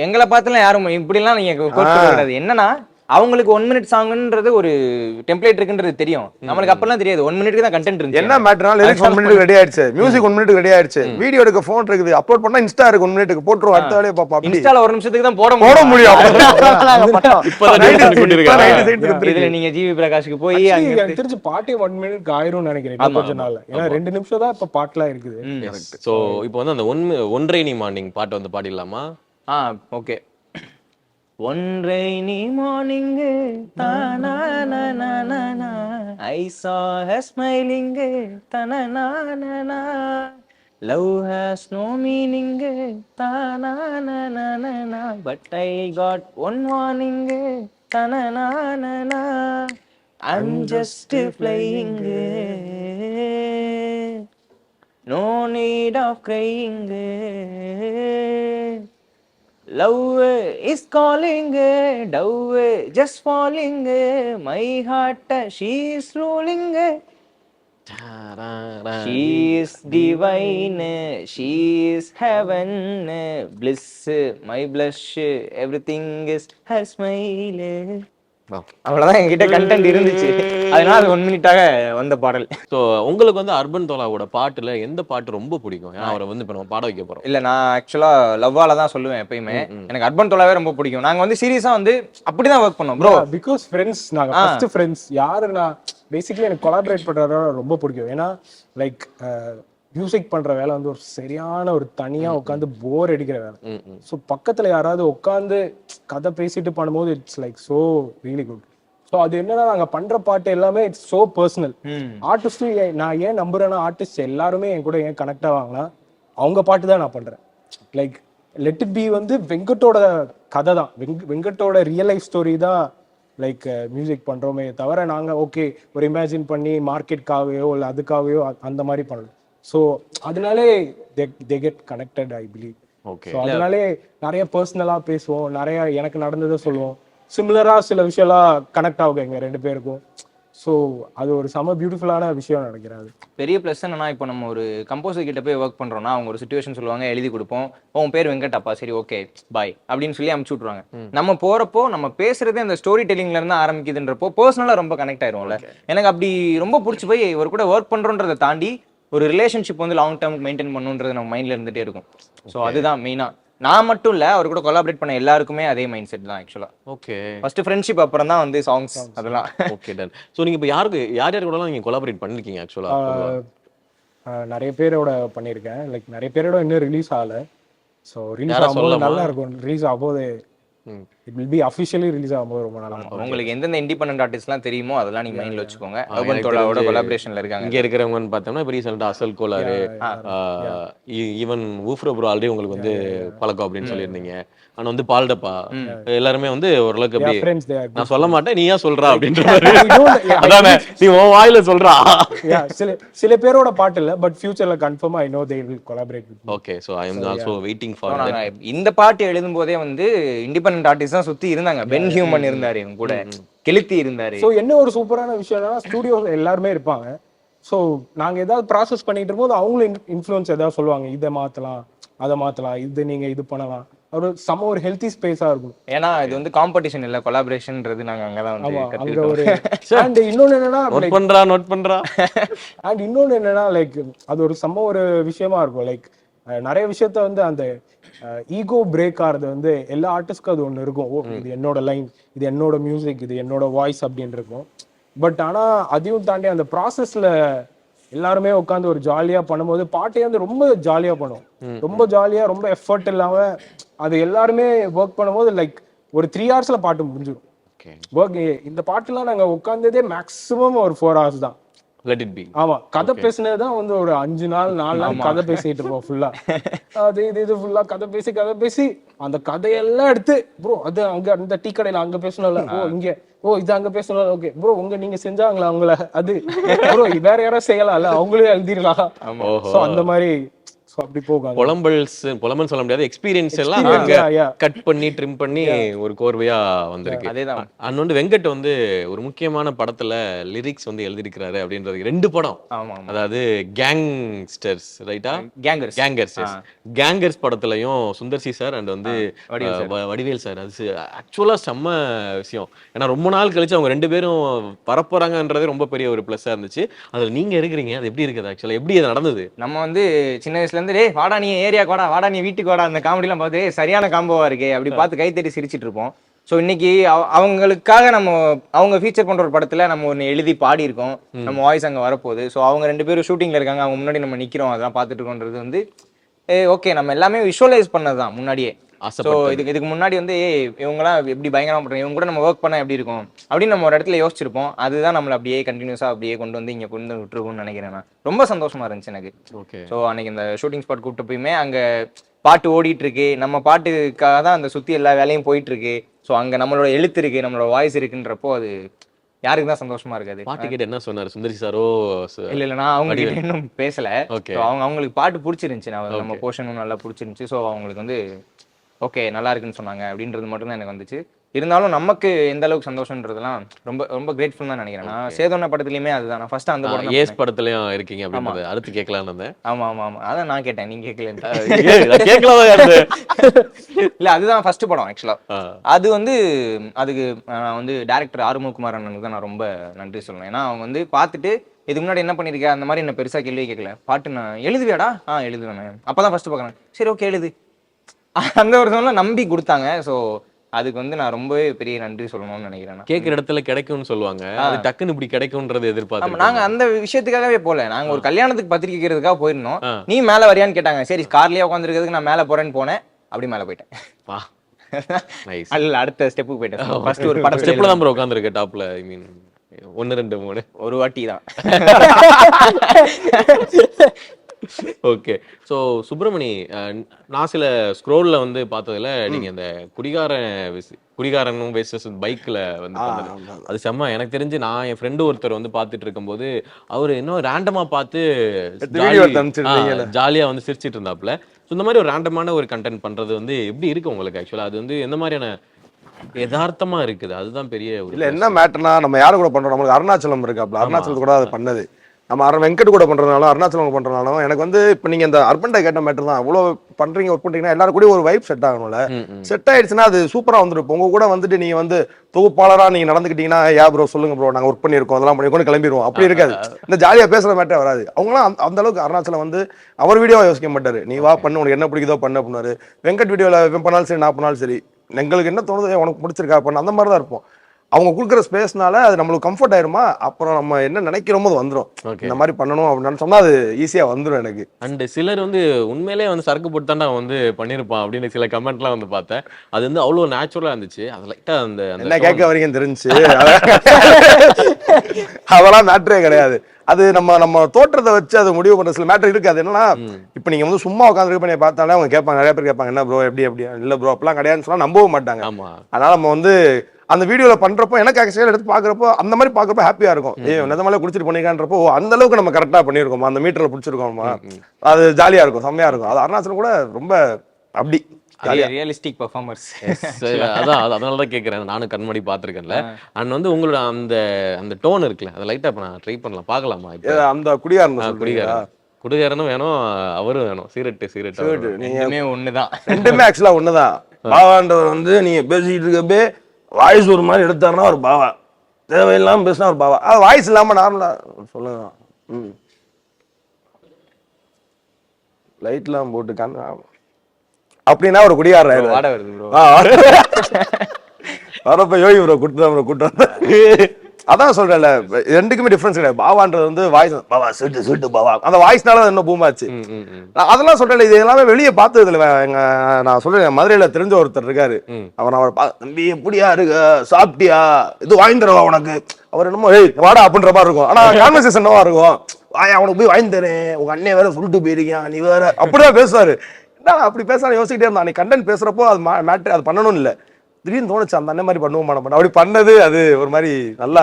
எங்களை பார்த்துலாம் யாரும் இப்படிலாம் நீங்க கூடாது. என்னன்னா அவங்களுக்கு 1 மினிட் சாங்ன்றது ஒரு டெம்ப்ளேட் இருக்குன்றது தெரியும், நம்மளுக்கு அப்பெல்லாம் தெரியாது. 1 மினிட்க்கு தான் கண்டென்ட் இருக்கு. என்ன மேட்டர்னா லிரிக்ஸ் 1 மினிட் ரெடி ஆயிடுச்சு, மியூசிக் 1 மினிட் ரெடி ஆயிடுச்சு, வீடியோ எடுக்க ஃபோன் இருக்குது, அப்லோட் பண்ணா இன்ஸ்டா இருக்கு 1 மினிட்டுக்கு போட்டுரும், அடுத்த வேலையை பாப்போம். இன்ஸ்டால 1 நிமிஷத்துக்கு தான் போட முடியும். இதுல நீங்க ஜிவி பிரகாஷ்க்கு போய் எனக்கு தெரிஞ்சு பாட்டே 1 மினிட் ஆயிரும் நினைக்கிறேன் கொஞ்ச நாள்ல. ஏன்னா 2 நிமிஷம் தான் இப்ப பாட்டுலாம் இருக்குது. சோ இப்போ வந்து அந்த ஒன் ரெய்னி மார்னிங் பாட்டு வந்து பாடிடலாமா? ஓகே. ஒன் ரெய்னி மார்னிங் தானா ஐ சா ஹர் ஸ்மைலிங் தனனா லவ் ஹஸ் நோ மீனிங் தானா but I got one warning தனனா I'm just flying no need of crying love is calling, dove just falling, my heart she is ruling, she is divine, she is heaven, bliss, my blush, everything is her smile. அவ்வளவுதான் என்கிட்ட content இருந்துச்சு, அதனால அது 1 மினிட்டாக வந்த பாடல். So உங்களுக்கு வந்து urban தோலாவோட பாட்டுல எந்த பாட்டு ரொம்ப பிடிக்கும்? ஏன்னா அவரை வந்து இப்போ நம்ம பாட வைக்க போறோம். இல்ல நான் ஆக்சுவலா லவ்வால தான் சொல்லுவேன் எப்பயுமே. எனக்கு அர்பன் தோலாவே ரொம்ப பிடிக்கும். நாங்க வந்து சீரியஸா வந்து அப்படிதான் ஒர்க் பண்ணோம் ப்ரோ. பிகாஸ் ஃப்ரெண்ட்ஸ், நாங்க ஃபர்ஸ்ட் ஃப்ரெண்ட்ஸ். யாருன்னா பேசிக்கலி எனக்கு கொலாபரேட் பண்றதோட ரொம்ப பிடிக்கும். ஏன்னா லைக் மியூசிக் பண்ற வேலை வந்து ஒரு சரியான ஒரு தனியா உட்காந்து போர் அடிக்கிற வேலை. ஸோ பக்கத்துல யாராவது உட்காந்து கதை பேசிட்டு பண்ணும்போது it's like so really good. So அது என்னன்னா நாங்க பண்ற பாட்டு எல்லாமே இட்ஸ் சோ பர்சனல். ஆர்டிஸ்டும் நான் ஏன் நம்புறேன்னா, ஆர்டிஸ்ட் எல்லாருமே என் கூட ஏன் கனெக்ட் ஆவாங்கன்னா அவங்க பாட்டு தான் நான் பண்றேன். லைக் லெட் இட் பி வந்து வெங்கட்டோட கதை தான், வெங்கட்டோட ரியல் லைஃப் ஸ்டோரி தான் லைக் மியூசிக் பண்றோமே தவிர நாங்க ஓகே ஒரு இமேஜின் பண்ணி மார்க்கெட்காகவோ இல்லை அதுக்காகவோ அந்த மாதிரி பண்ணல. ஸோ அதனாலே they get connected I believe. So அதனாலே நிறைய பர்சனலாக பேசுவோம், நிறைய எனக்கு நடந்ததை சொல்லுவோம், சிமிலராக சில விஷயம்லாம் கனெக்ட் ஆகும் எங்க 2 பேருக்கும். ஸோ அது ஒரு செம பியூட்டிஃபுல்லான விஷயம் நினைக்கிறேன். அது பெரிய ப்ளஸ் என்னன்னா, இப்போ நம்ம ஒரு கம்போசர் கிட்ட போய் ஒர்க் பண்றோம்னா அவங்க ஒரு சுச்சுவேஷன் சொல்லுவாங்க, எழுதி கொடுப்போம், உன் பேர் வெங்கட்டப்பா, சரி ஓகே பாய் அப்படின்னு சொல்லி அமுச்சு விட்ருவாங்க. நம்ம போறப்போ நம்ம பேசுறதே அந்த ஸ்டோரி டெல்லிங்ல இருந்து ஆரம்பிக்குதுன்றப்போ பர்சனலா ரொம்ப கனெக்ட் ஆயிரும்ல. எனக்கு அப்படி ரொம்ப பிடிச்சி போய் ஒரு கூட ஒர்க் பண்றோன்றதை தாண்டி ஒரு ரிலேஷன்ஷிப் வந்து லாங் டேர்ம் மெயின்டைன் பண்ணுன்றது நம்ம மைண்ட்ல இருந்துட்டே இருக்கும். ஸோ அதுதான் மெயினா. நான் மட்டும் இல்ல, அவர் கூட கொலாபரேட் பண்ண எல்லாருக்குமே அதே மைண்ட் செட் தான் ஆக்சுவலா. ஓகே, ஃபர்ஸ்ட் ஃப்ரெண்ட்ஷிப், அப்புறம் தான் வந்து சாங்ஸ் அதெல்லாம். Okay done. ஸோ நீங்க இப்போ யார் யார் கூடலாம் நீங்க கொலாபரேட் பண்ணிருக்கீங்க? ஆக்சுவலா நிறைய பேரோட பண்ணியிருக்கேன். லைக் நிறைய பேரோட இன்னும் ரிலீஸ் ஆகல. ஸோ ரிலீஸ் ஆகும்போது நல்லா இருக்கும். ரிலீஸ் ஆகும்போது it will be officially release ஆகும்போது ரொம்ப நல்லா இருக்கும். உங்களுக்கு எந்தெந்த இண்டிபெண்டன்ட் ஆர்டிஸ்ட்லாம் தெரியுமோ அதெல்லாம் நீங்க மைண்ட்ல வச்சுக்கோங்க. அர்பன் தோலாவோட கொலாபரேஷன்ல இருக்காங்க. இங்க இருக்கிறவங்கன்னு பார்த்தோம்னா இப்போ ரீசெண்டா அசல் கோலாரு, ஈவன் ஊஃப்ரோ ப்ரோ ஆல்ரெடி உங்களுக்கு வந்து பழக்கம் அப்படின்னு சொல்லியிருந்தீங்க. ஆனா வந்து பால்டப்பா எல்லாருமே வந்து ஓரளவுக்கு அப்படி நான் சொல்ல மாட்டேன், நீயா சொல்றா அப்படின்ற அதானே நீ உன் வாயில சொல்றா. சில பேரோட பாட்டு இல்ல, பட் ஃபியூச்சர்ல கன்ஃபார்மா I know they will collaborate with me. Okay, so I am also waiting for that. இந்த பாட்டு எழுதும் போதே வந்து இண்டிபெண்டன்ட் ஆர்டிஸ்ட் தான் சுத்தி இருந்தாங்க. பென் ஹியூமன் இருந்தாரு, இவங்க கூட கெளுத்தி இருந்தாரு. சோ என்ன ஒரு சூப்பரான விஷயம் என்னன்னா, ஸ்டுடியோல எல்லாருமே இருப்பாங்க. சோ நாங்க ஏதாவது ப்ராசஸ் பண்ணிட்டு இருக்கும்போது அவங்களும் இன்ஃப்ளூயன்ஸ் ஏதாவது சொல்லுவாங்க, இதை மாத்தலாம் அதை மாத்தலாம், இது நீங்க இது பண்ணலாம். ஒரு ஒரு ஹெல்த்தி ஸ்பேஸா இருக்கும். ஏன்னா இது வந்து காம்படிஷன் இல்ல, கொலாபரேஷன்ன்றது நாங்க அங்கதான் வந்து ஆமா, அங்க கத்துக்கிட்டோம். ஒரு அண்ட் இன்னொன்னு என்னன்னா நோட் பண்றா அண்ட் இன்னொன்னு என்னன்னா லைக் அது ஒரு ஒரு விஷயமா இருக்கும். லைக் நிறைய விஷயத்த வந்து அந்த ஈகோ பிரேக் ஆகிறது வந்து எல்லா ஆர்டிஸ்ட்க்கும் அது ஒன்று இருக்கும். ஓ, இது என்னோட லைன், இது என்னோட மியூசிக், இது என்னோட வாய்ஸ் அப்படின்னு இருக்கும். பட் ஆனா அதையும் தாண்டி அந்த ப்ராசஸ்ல எல்லாருமே உட்காந்து ஒரு ஜாலியா பண்ணும்போது பாட்டே வந்து ரொம்ப ஜாலியா பண்ணும். ரொம்ப ஜாலியா, ரொம்ப எஃபர்ட் இல்லாம அது எல்லாருமே ஒர்க் பண்ணும்போது லைக் ஒரு 3 hours பாட்டு முடிஞ்சிடும். ஒர்க் இந்த பாட்டுலாம் நாங்க உட்காந்ததே மேக்ஸிமம் ஒரு 4 hours தான். Let it B. ஆமா, கதை பேசினதுதான் வந்து ஒரு 5 நாள் 4 நாள் கதை பேசிட்டு இருப்போம் ஃபுல்லா. அது இது ஃபுல்லா கதை பேசி அந்த கதையெல்லாம் எடுத்து ப்ரோ அது அங்க அந்த டீ கடையில அங்க பேசணும்ல, ஓ இங்க, ஓ இது அங்க பேசணும், ஓகே ப்ரோ நீங்க செஞ்சாங்களா அவங்கள, அது ப்ரோ வேற யாரும் செய்யலாம்ல, அவங்களே எழுதிடலாம். சோ அந்த மாதிரி அப்படி போகாது. புலம்பல் சொல்ல முடியாது, எக்ஸ்பீரியன்ஸ் எல்லாம் கட் பண்ணி ட்ரிம் பண்ணி ஒரு கோர்வையா வந்திருக்கு. அதேதான். அண்ட் வந்து வெங்கட் வந்து ஒரு முக்கியமான படத்துல லிரிக்ஸ் வந்து எழுதியிருக்கிறாரு அப்படின்றது 2 படம். அதாவது கேங்ஸ்டர்ஸ் ரைட்டா, கேங்கர்ஸ் படத்துலயும் சுந்தர்சி சார் அண்ட் வந்து வடிவேல் சார். அது ஆக்சுவலா செம்ம விஷயம். ஏன்னா ரொம்ப நாள் கழிச்சு அவங்க 2 பேரும் பரப்புறாங்கன்றதே ரொம்ப பெரிய ஒரு பிளஸ்ஸா இருந்துச்சு. அதுல நீங்க இருக்கிறீங்க, அது எப்படி இருக்குது ஆக்சுவலா, எப்படி அது நடந்தது? நம்ம வந்து சின்ன வயசுல இருந்து டேய் வாடா நீ ஏரியா கோடா, வாடா நீ வீட்டுக்கு வாடா, அந்த காமெடி எல்லாம் பார்த்து சரியான காம்போவா இருக்கே அப்படி பார்த்து கை தட்டி சிரிச்சிட்டு இருப்போம். ஸோ இன்னைக்கு அவங்களுக்காக நம்ம அவங்க ஃபீச்சர் பண்ற ஒரு படத்துல நம்ம ஒன்று எழுதி பாடி இருக்கோம், நம்ம வாய்ஸ் அங்கே வரப்போகுது. ஸோ அவங்க 2 பேரும் ஷூட்டிங்ல இருக்காங்க, அவங்க முன்னாடி நம்ம நிக்கிறோம், அதெல்லாம் பார்த்துட்டு இருக்கோன்றது வந்து ஓகே, நம்ம எல்லாமே விஷுவலைஸ் பண்ணதுதான் முன்னாடியே. ஸோ இதுக்கு முன்னாடி வந்து இவங்கலாம் எப்படி பயங்கரமா பண்றாங்க, இவங்க கூட நம்ம ஒர்க் பண்ண எப்படி இருக்கும் அப்படின்னு நம்ம ஒரு இடத்துல யோசிச்சிருப்போம். அதுதான் நம்மள அப்படியே கண்டினியூஸா அப்படியே கொண்டு வந்து இங்க கொண்டு விட்டுருக்கும்னு நினைக்கிறேன். நான் ரொம்ப சந்தோஷமா இருந்துச்சு எனக்கு. ஸோ அன்னைக்கு இந்த ஷூட்டிங் ஸ்பாட் கூப்பிட்டு போயுமே அங்க பாட்டு ஓடிட்டு இருக்கு, நம்ம பாட்டுக்காக தான் அந்த சுத்தி எல்லா வேலையும் போயிட்டு இருக்கு. ஸோ அங்க நம்மளோட எழுத்து இருக்கு, நம்மளோட வாய்ஸ் இருக்குன்றப்போ அது யாருக்கு தான் சந்தோஷமா இருக்காது. பாட்டு கேட்டு என்ன சொன்னாரு சுந்தரி சாரோ? இல்ல நான் அவங்க கிட்ட இன்னும் பேசல. அவங்களுக்கு பாட்டு பிடிச்சிருந்துச்சு, நம்ம போர்ஷனும் நல்லா பிடிச்சிருந்துச்சு. ஸோ அவங்களுக்கு வந்து ஓகே நல்லா இருக்குன்னு சொன்னாங்க அப்படின்றது மட்டும் தான் எனக்கு வந்துச்சு. இருந்தாலும் நமக்கு எந்த அளவுக்கு சந்தோஷம்ன்றதுலாம் ரொம்ப ரொம்ப கிரேட்ஃபுல் தான் நினைக்கிறேன். நான் சேதோன படத்துலயுமே அதுதான், நான் ஃபர்ஸ்ட் அந்த படம் ஏஸ் படத்துலயும் இருக்கீங்க அப்படின்றது அடுத்து கேட்கலாம்னு இருந்தேன். ஆமா அதான் நான் கேட்டேன், நீங்க கேட்கல. கேட்கலாம் இல்ல அதுதான் ஃபர்ஸ்ட் படம் ஆக்சுவலா. அது வந்து அதுக்கு நான் வந்து டைரக்டர் ஆறுமுககுமார் அண்ணனுக்கு தான் நான் ரொம்ப நன்றி சொல்லணும். ஏன்னா அவங்க வந்து பார்த்துட்டு இதுக்கு முன்னாடி என்ன பண்ணிருக்கேன் அந்த மாதிரி என்ன பெருசா கேள்வி கேட்கல. பாட்டு நான் எழுதுவியாடா? எழுதுவேன். அப்பதான் ஃபர்ஸ்ட் பார்க்கறேன். சரி ஓகே எழுது, அந்த ஒரு சொல்ல நம்பி கொடுத்தாங்க. ஸோ அதுக்கு வந்து நான் ரொம்பவே பெரிய நன்றி சொல்லணும்னு நினைக்கிறேன். கேட்குற இடத்துல கிடைக்கும்னு சொல்லுவாங்க, அது டக்குன்னு இப்படி கிடைக்கும்ன்றது எதிர்பார்த்து நாங்க அந்த விஷயத்துக்காகவே போல. நாங்க ஒரு கல்யாணத்துக்கு பத்திரிக்கை வைக்கிறதுக்காக போயிருந்தோம். நீ மேல வரியான்னு கேட்டாங்க, சரி கார்லயே உட்காந்துருக்கிறதுக்கு நான் மேல போறேன்னு போனேன். அப்படி மேல போயிட்டேன். அல்ல அடுத்த ஸ்டெப்புக்கு போயிட்டேன். ஃபர்ஸ்ட் ஒரு படம் ஸ்டெப்ல தான் ப்ரோ உட்காந்துருக்கேன் டாப்ல. ஐ மீன் 1 2 3 ஒரு வாட்டி தான். ஓகே. ஸோ சுப்பிரமணி, நான் சில ஸ்க்ரோல்ல வந்து பார்த்ததுல நீங்க இந்த குடிகாரனும் வேஸ்டஸ் பைக்ல வந்து அது செம்ம. எனக்கு தெரிஞ்சு நான் என் ஃப்ரெண்டு ஒருத்தர் வந்து பார்த்துட்டு இருக்கும்போது அவரு இன்னும் ரேண்டமா பார்த்து ஜாலியா வந்து சிரிச்சிட்டு இருந்தாப்புல. ஸோ இந்த மாதிரி ஒரு ரேண்டமான ஒரு கண்டென்ட் பண்றது வந்து எப்படி இருக்கு உங்களுக்கு ஆக்சுவலா? அது வந்து எந்த மாதிரியான யதார்த்தமா இருக்குது? அதுதான் பெரிய இல்ல என்ன மேட்டர்னா, நம்ம யாரு கூட பண்றோம், நம்மளுக்கு அருணாச்சலம் இருக்காப்ல, அருணாச்சலத்து கூட அது பண்ணது. நம்ம வெங்கட் கூட பண்றதுனாலும் அருணாச்சலம் பண்றதுனாலும் எனக்கு வந்து இப்ப நீங்க இந்த அர்பன் டை கேட்ட மேட்டர் தான். அவ்வளவு பண்றீங்க, ஒர்க் பண்றீங்கன்னா எல்லாரும் கூட ஒரு வைப் செட் ஆகணும்ல. செட் ஆயிடுச்சுன்னா அது சூப்பரா வந்துருப்போம். உங்க கூட வந்துட்டு நீங்க வந்து தொகுப்பாளரா நீங்க நடந்துக்கிட்டீங்கன்னா, யா ப்ரோ சொல்லுங்க ப்ரோ நாங்க ஒர்க் பண்ணிருக்கோம் அதெல்லாம் பண்ணி கிளம்பிடுவோம். அப்படி இருக்காது, இந்த ஜாலியா பேசுற மேட்டர் வராது. அவங்களாம் அந்த அளவுக்கு அருணாச்சலம் வந்து அவர் வீடியோவை யோசிக்க மாட்டாரு, நீ வா பண்ணு உனக்கு என்ன பிடிக்குதோ பண்ணு அப்படின்னாரு. வெங்கட் வீடியோல பண்ணாலும் சரி நான் பண்ணாலும் சரி எங்களுக்கு என்ன தோணுது உனக்கு பிடிச்சிருக்கா பண்ண, அந்த மாதிரி தான் இருப்போம். அவங்க கொடுக்குற ஸ்பேஸ்னால அது நம்மளுக்கு கம்ஃபர்ட் ஆயிருமா, அப்புறம் நம்ம என்ன நினைக்கிறோமோ அது வந்துடும். இந்த மாதிரி பண்ணணும் அப்படின்னு சொன்னா அது ஈஸியா வந்துடும் எனக்கு. அண்ட் சிலர் வந்து உண்மையிலே வந்து சரக்கு போட்டு தான் வந்து பண்ணிருப்பான் அப்படின்னு சில கமெண்ட்லாம் வந்து பார்த்தேன். அது வந்து அவ்வளவு நேச்சுரலா இருந்துச்சு. அது லைட்டா அந்த என்ன கேட்க வரீங்கன்னு தெரிஞ்சு அதெல்லாம் மேட்டரே கிடையாது. அது நம்ம தோற்றத்தை வச்சு அது முடிவு பண்ற சில மேட்டர் இருக்கு. அது என்னன்னா, இப்ப நீங்க வந்து சும்மா உட்காந்து பண்ணி பார்த்தாலே அவங்க கேட்பாங்க, நிறைய பேர் கேட்பாங்க என்ன ப்ரோ எப்படி இல்ல ப்ரோ அப்படிலாம் கிடையாதுன்னு சொன்னா நம்பவும் மாட்டாங்க. அதனால நம்ம வந்து அந்த வீடியோல பண்றப்போ எனக்கு ஆக்சுவலா எடுத்து பாக்குறப்போ அந்த மாதிரி பாக்குறப்போ ஹாப்பியா இருக்கும். நிஜமாலே குடிச்சிட்டு பண்ணிக்கான்றப்போ அந்த அளவுக்கு நம்ம கரெக்டா பண்ணிருக்கோமா, அந்த மீட்டர்ல பிடிச்சிருக்கோமா, அது ஜாலியா இருக்கும், செம்மையா இருக்கும். அது அருணாச்சலம் கூட ரொம்ப அப்படி ரியலிஸ்டிக் பெர்ஃபார்மர்ஸ். அதான் அதனாலதான் கேட்கறேன், நானும் கண்மணி பாத்துருக்கேன்ல. அண்ட் வந்து உங்களோட அந்த டோன் இருக்குல்ல, அதை லைட்டா நான் ட்ரை பண்ணலாம், பாக்கலாமா? அந்த குடிகாரன் குடிகாரனும் வேணும், அவரும் வேணும். சீரட்டு ரெண்டுமே ஒண்ணுதான். ரெண்டுமே ஆக்சுவலா ஒண்ணுதான். பாவான்றவர் வந்து நீங்க பேசிட்டு இருக்கப்பே வாய்ஸ் ஒரு மாதிரி எடுத்தாருன்னா ஒரு பாவா, தேவையில்லாம பேசினா ஒரு பாவா. அது வாய்ஸ் இல்லாம நார்மலா சொல்லுங்க. லைட்லாம் போட்டு அப்படின்னா ஒரு குடியாடுற வாட வருது ப்ரோ. வரப்ப யோகி ப்ரோ கூட்டு அதான் சொல்றேன்ல, ரெண்டுக்குமே டிஃபரன்ஸ் கிடையாது. பாவான்றது வந்து வாய்ஸ், பாவா சீட்டு பாவா, அந்த வாய்ஸ்னால என்ன பூமாச்சு. அதெல்லாம் சொல்றேன், இது எல்லாமே வெளியே பார்த்தது இல்லை. நான் சொல்றேன், மதுரையில தெரிஞ்ச ஒருத்தர் இருக்காரு. அவர் தம்பி எப்படியா இருக்கு, சாப்பிட்டியா, இது வாங்கி தரவா உனக்கு, அவர் என்னமோ ஏய் வாடா அப்படின்ற மாதிரி இருக்கும். ஆனா கான்வர்சேஷன் என்னவா இருக்கும், அவனுக்கு போய் வாங்கி தரேன், உங்க அண்ணன் வேற சொல்லிட்டு போயிருக்கியா, நீ வேற, அப்படிதான் பேசுவாரு. என்ன அப்படி பேச யோசிக்கிட்டே இருந்தா, நீ கண்டென்ட் பேசுறப்போ அது மேட்ரு, அது பண்ணணும் இல்ல, திடீர்னு தோணுச்சு அந்த அண்ணன் மாதிரி பண்ணுவோம் மாட்டோம், அப்படி பண்ணது அது ஒரு மாதிரி நல்லா.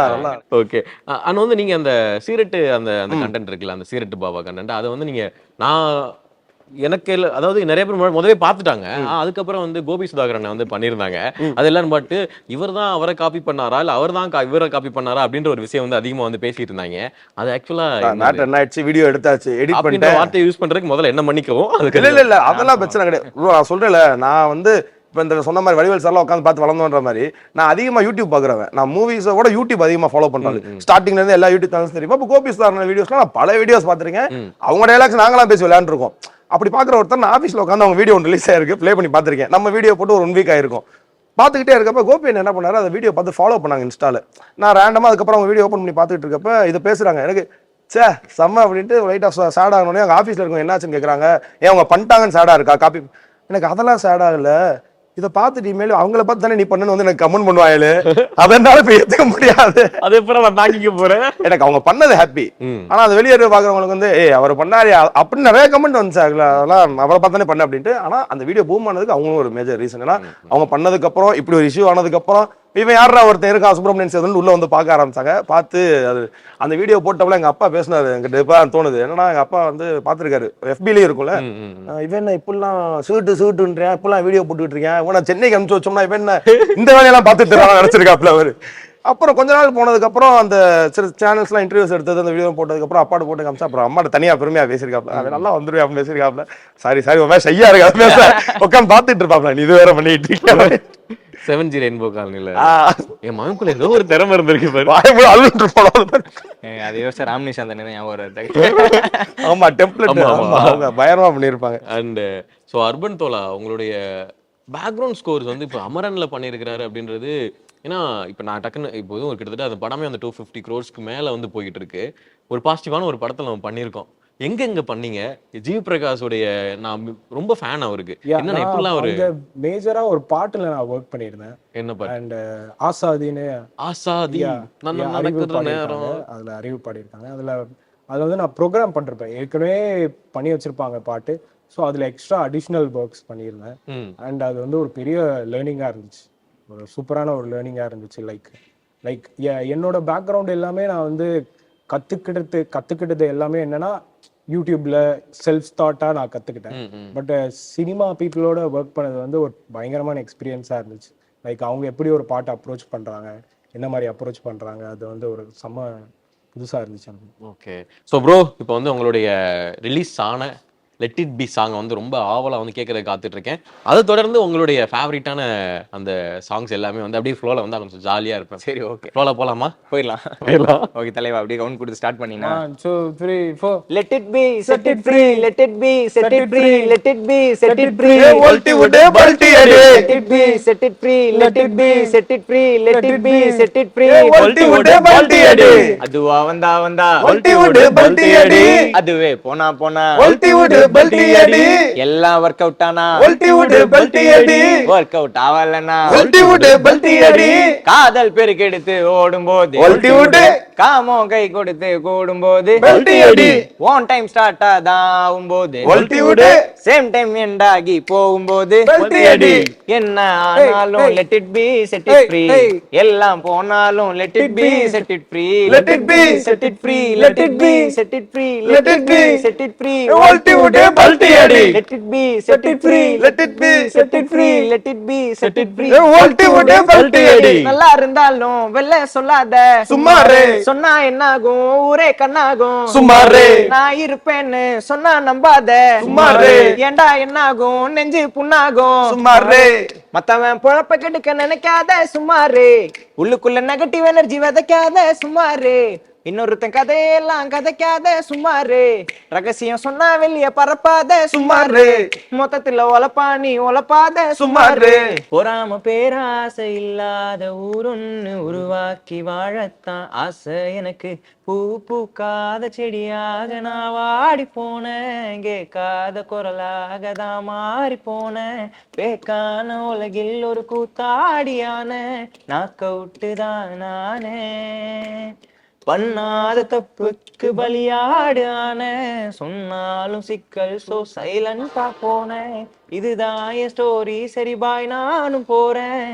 ஓகே. ஆனா வந்து நீங்க அந்த சீரட்டு அந்த கண்டென்ட் இருக்குல்ல, அந்த சீரட்டு பாபா கண்டென்ட், அதை வந்து நீங்க எனக்கு அதாவது நிறைய பேர் முதவே பார்த்துட்டாங்க. அதுக்கப்புறம் வந்து கோபி சுதாகரன் வந்து பண்ணியிருந்தாங்க. அது எல்லாரும் பாட்டு இவர் தான் அவரை காப்பி பண்ணாரா இல்ல அவர் தான் இவரை காப்பி பண்ணாரா அப்படின்ற ஒரு விஷயம் வந்து அதிகமா வந்து பேசிட்டு இருந்தாங்க. அது ஆக்சுவலா என்ன ஆயிடுச்சு, வீடியோ எடுத்தாச்சு, எடிட் பண்ணிட்டு வார்த்தையை யூஸ் பண்றதுக்கு முதல்ல என்ன மன்னிக்கவும். இல்ல அதெல்லாம் பிரச்சனை கிடையாது. நான் சொல்றேன்ல, நான் வந்து இப்போ இந்த சொன்ன மாதிரி வடிவேல் சார்லாம் உட்காந்து பார்த்து வளர்ந்தோன்ற மாதிரி நான் அதிகமாக யூடியூப் பார்க்குறேன். நான் மூவிஸோட யூடியூப் அதிகமாக ஃபாலோ பண்ணுறேன். ஸ்டார்டிங்ல இருந்து எல்லா யூடியூப் சேனல்ஸ் தெரியுமா. இப்போ கோபி சுதாகரன் வீடியோஸ்லாம் நான் பல வீடியோஸ் பார்த்துருக்கேன். அவங்க டைலாக்ஸ் நாங்களாம் பேசி விளையாண்டுருக்கோம். அப்படி பார்க்குற ஒருத்தர் நான் ஆஃபீஸில் உட்காந்து அவங்க வீடியோ ஒன்று ரிலீஸ் ஆயிருக்கு, ப்ளே பண்ணி பார்த்துருக்கேன். நம்ம வீடியோ போட்டு ஒரு 1 வீக் ஆயிருக்கும். பார்த்துக்கிட்டே இருக்கப்ப கோபி என்ன பண்ணாரு, அந்த வீடியோ பார்த்து ஃபாலோ பண்ணாங்க இன்ஸ்டால. நான் ரேண்டமாக அதுக்கப்புறம் அவங்க வீடியோ ஓப்பன் பண்ணி பார்த்துட்டு இருக்கப்ப இதை பேசுறாங்க. எனக்கு செம்ம அப்படின்ட்டு லைட்டாக சேட் ஆகணுன்னே அவங்க ஆஃபீஸில் இருக்கவங்க என்னாச்சுன்னு கேட்குறாங்க, ஏன் அவங்க பண்ணிட்டாங்கன்னு சேடாக இருக்கா காப்பி. எனக்கு அதெல்லாம் சேடாக இல்லை, இதை பார்த்துட்டு இனிமேல் அவங்கள பார்த்து தானே நீ பண்ணு வந்து எனக்கு கமெண்ட் பண்ணுவாங்களே, அதனால இப்ப ஏத்துக்க முடியாது. அதே போல நான் தாங்கிக்க போறேன். எனக்கு அவங்க பண்ணது ஹாப்பி. ஆனா அது வெளியே பாக்குறவங்களுக்கு வந்து அவர் பண்ணாரு அப்படின்னு நிறைய கமெண்ட் வந்துச்சு. அதெல்லாம் அவரை பார்த்தானே பண்ண அப்படின்ட்டு. ஆனா அந்த வீடியோ பூம் ஆனதுக்கு அவங்களும் ஒரு மேஜர் ரீசன். ஏன்னா அவங்க பண்ணதுக்கு அப்புறம் இப்படி ஒரு இஷ்யூ ஆனதுக்கு அப்புறம் இவன் யாரா ஒருத்தன் இருக்கா சுப்பிரமணியன் சேதுன்னு உள்ள வந்து பார்க்க ஆரம்பிச்சாங்க. பார்த்து அது அந்த வீடியோ போட்டப்பல எங்க அப்பா பேசினாரு. எங்கிட்ட இப்ப தோணுது என்னன்னா, எங்க அப்பா வந்து பாத்துருக்காரு, FB-லயும் இருக்கும்ல, இவன் என்ன இப்பெல்லாம் சூட்டுன்றேன், இப்பெல்லாம் வீடியோ போட்டுக்கிட்டு இருக்கேன், இவன் சென்னைக்கு அனுப்பிச்சு வச்சோம்னா இவன் என்ன இந்த வேலையெல்லாம் பார்த்துட்டு நினைச்சிருக்காப்ல அவரு. அப்புறம் கொஞ்ச நாள் போனதுக்கு அப்புறம் அந்த சில சேனல்ஸ்லாம் இன்டர்வியூஸ் எடுத்தது, அந்த வீடியோ போட்டதுக்கு அப்புறம் அப்பாட்ட போட்டு காமிச்சா, அப்புறம் அம்மாட்ட தனியா பெருமையா பேசியிருக்காப்ல, அவன் நல்லா வந்துருவேன் அப்படின்னு பேசியிருக்காப்ல. சாரி உன் ஷையா இருக்காது பேச உட்காந்து பார்த்துட்டு இருப்பாப்ல, நீ இது வேற பண்ணிட்டு இருக்க. 7G ரெயின்போ காலனில என் மகனுக்குள்ள ஏதோ ஒரு திறமை இருந்திருக்கு பாரு. அதே யோசிச்சா ராம்னிஷாந்த் ஞாபகம் வருது. ஆமா, டெம்ப்ளேட் அவங்க பயங்கரமா பண்ணிருப்பாங்க. அண்ட் ஸோ அர்பன் தோலா, உங்களுடைய பேக்ரவுண்ட் ஸ்கோர்ஸ் வந்து இப்போ அமரன்ல பண்ணியிருக்கிறாரு அப்படின்றது, ஏன்னா இப்போ நான் டக்குன்னு இப்போ ஒரு கிட்டத்தட்ட அந்த படமே அந்த 250 crores மேல வந்து போயிட்டு இருக்கு. ஒரு பாசிட்டிவான ஒரு படத்துல நம்ம பண்ணியிருக்கோம். எங்க பண்ணீங்க? ஜீவ் பிரகாஷோடைய நான் ரொம்ப ஃபேன் அவருக்கு. என்ன இப்பெல்லாம் ஒரு மேஜரா ஒரு பாட்டுல நான் வொர்க் பண்ணிருந்தேன். என்ன பாட்டு? அண்ட் ஆசாதி நான் நடக்கிற நேரம் அதுல அறிவு பாடியிருக்காங்க. அதுல வந்து நான் ப்ரோக்ராம் பண்ணிருப்பேன், ஏற்கனவே பண்ணி வச்சிருப்பாங்க பாட்டு. ஸோ அதுல எக்ஸ்ட்ரா அடிஷ்னல் ஒர்க்ஸ் பண்ணியிருந்தேன். அண்ட் அது வந்து ஒரு பெரிய லேர்னிங்கா இருந்துச்சு, ஒரு சூப்பரான ஒரு லேர்னிங்கா இருந்துச்சு. லைக் என்னோட பேக்ரவுண்ட் எல்லாமே நான் வந்து கத்துக்கிட்டது எல்லாமே என்னன்னா யூடியூப்ல செல்ஃப் தாட்டா நான் கத்துக்கிட்டேன். பட் சினிமா பீப்புளோட ஒர்க் பண்ணது வந்து ஒரு பயங்கரமான எக்ஸ்பீரியன்ஸா இருந்துச்சு. லைக் அவங்க எப்படி ஒரு பாட்டை அப்ரோச் பண்றாங்க, என்ன மாதிரி அப்ரோச் பண்றாங்க, அது வந்து ஒரு செம்ம புதுசா இருந்துச்சு. ஓகே. ஸோ ப்ரோ, இப்போ வந்து உங்களுடைய ரிலீஸ் ஆன லெட் இட் பி சாங் வந்து ரொம்ப ஆவலா வந்து கேட்கறத காத்துட்டு இருக்கேன். அதை தொடர்ந்து உங்களுடைய ஃபேவரட்டான அந்த சாங்ஸ் எல்லாமே வந்து அப்படியே ஃப்ளோல வந்து கொஞ்சம் ஜாலியா இருப்பேன். சரி, ஓகே, ஃப்ளோல போலாமா? போயிடலாம். ஓகே தலைவா, அப்படியே கவுண்ட் கொடுத்து ஸ்டார்ட் பண்ணினா 1 2 3 4 Let it be, set it free, let it be, set it free, let it be, set it free. ஒல்டி விடு பல்டி அடி, Let it be, set it free, let it be, set it free, let it be, set it free. ஒல்டி விடு பல்டி அடி, அதுவா வந்தா ஒல்டி விடு பல்டி அடி, அதுவே போனா ஒல்டி விடு பல்டி அடி, எல்லாம் ஒர்க் அவுட் ஆனா ஒல்டி விடு பல்டி அடி, ஒர்க் அவுட் ஆவலனா ஒல்டி விடு பல்டி அடி, காதல் பெருக்கெடுத்து ஓடும்போது ஒல்டி விடு காமம் கை கொடுத்து கூடும்போது பல்டி அடி, ஒன் டைம் ஸ்டார்ட் ஆகும்போது ஒல்டி விடு சேம் டைம் எண்ட் ஆகி போகும்போது பல்டி அடி, என்ன ஆனாலும் let it be set it free, எல்லாம் போனாலும் let it be set it free, let it be, set it free, let it be set it free, let it be, set it free, ஒல்டி விடு போட்டு பல்ட்டி அடி let it be set it free let it be set it free let it be set it free ஓல்ட்டி போட்டு பல்ட்டி அடி நல்லா இருந்தாலும் வெல்ல சொல்லாத சும்மாரு சொன்னா என்னாகும் ஊரே கண்ணாகும் சும்மாரு நான் இருப்பேன்னு சொன்னா நம்பாத சும்மாரு ஏண்டா என்னாகும் நெஞ்சு புண்ணாகும் சும்மாரு மத்தவன் பொழப்ப கெடுக்க நினைக்காத சும்மாரு உள்ளுக்குள்ள நெகட்டிவ் எனர்ஜி விதைக்காத சும்மாரு இன்னொருத்தன் கதையெல்லாம் கதைக்காத சும்மாரு ரகசியம் சொன்னா வெளிய பரப்பாத சும்மாரு மொத்தத்துல ஒலப்பானி ஒலப்பாத சும்மாரு பொறாம பேராசை இல்லாத ஊரொன்னு உருவாக்கி வாழத்தான் ஆசை எனக்கு பூ பூக்காத செடியாக நான் வாடி போனேன் கேட்காத குரலாக தான் மாறி போனேன் பேக்கான உலகில் ஒரு கூத்தாடியான நாக்கவுட்டு தான் நானே பண்ணாத தப்புக்கு பலியாடு ஆன சொன்னாலும் சிக்கல் சோ சைலண்டா போனேன் இதுதான் என் ஸ்டோரி சரி பாய் நானும் போறேன்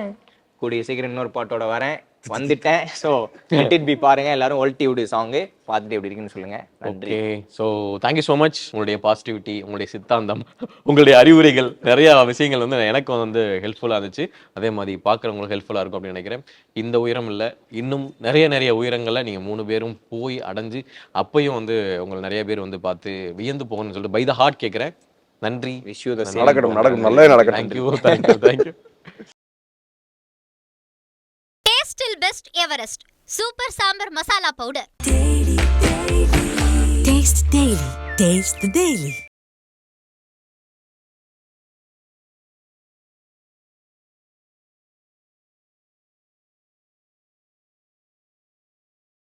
கூடிய சீக்கிரம் இன்னொரு பாட்டோட வரேன் வந்துட்டேன். ஸோ லெட் இட் பி பாருங்க எல்லாரும் ஓல்டி விடு சாங்கு பார்த்துட்டு எப்படி இருக்குன்னு சொல்லுங்க. Okay, so thank you so much. உங்களுடைய பாசிட்டிவிட்டி, உங்களுடைய சித்தாந்தம், உங்களுடைய அறிவுரைகள், நிறைய விஷயங்கள் வந்து எனக்கு வந்து ஹெல்ப்ஃபுல்லாக இருந்துச்சு. அதே மாதிரி பார்க்குறவங்களுக்கு ஹெல்ப்ஃபுல்லாக இருக்கும் அப்படின்னு நினைக்கிறேன். இந்த உயரம் இல்லை, இன்னும் நிறைய உயரங்களில் நீங்கள் 3 பேரும் போய் அடைஞ்சு அப்பையும் வந்து உங்களை நிறைய பேர் வந்து பார்த்து வியந்து போகணும்னு சொல்லிட்டு பை த ஹார்ட் கேட்குறேன். நன்றி. Wish you the same. நடக்கட்டும் நல்லவே நடக்கட்டும். Thank you. Still best Everest Super Sambar Masala Powder. Taste the Daily. Taste the Daily.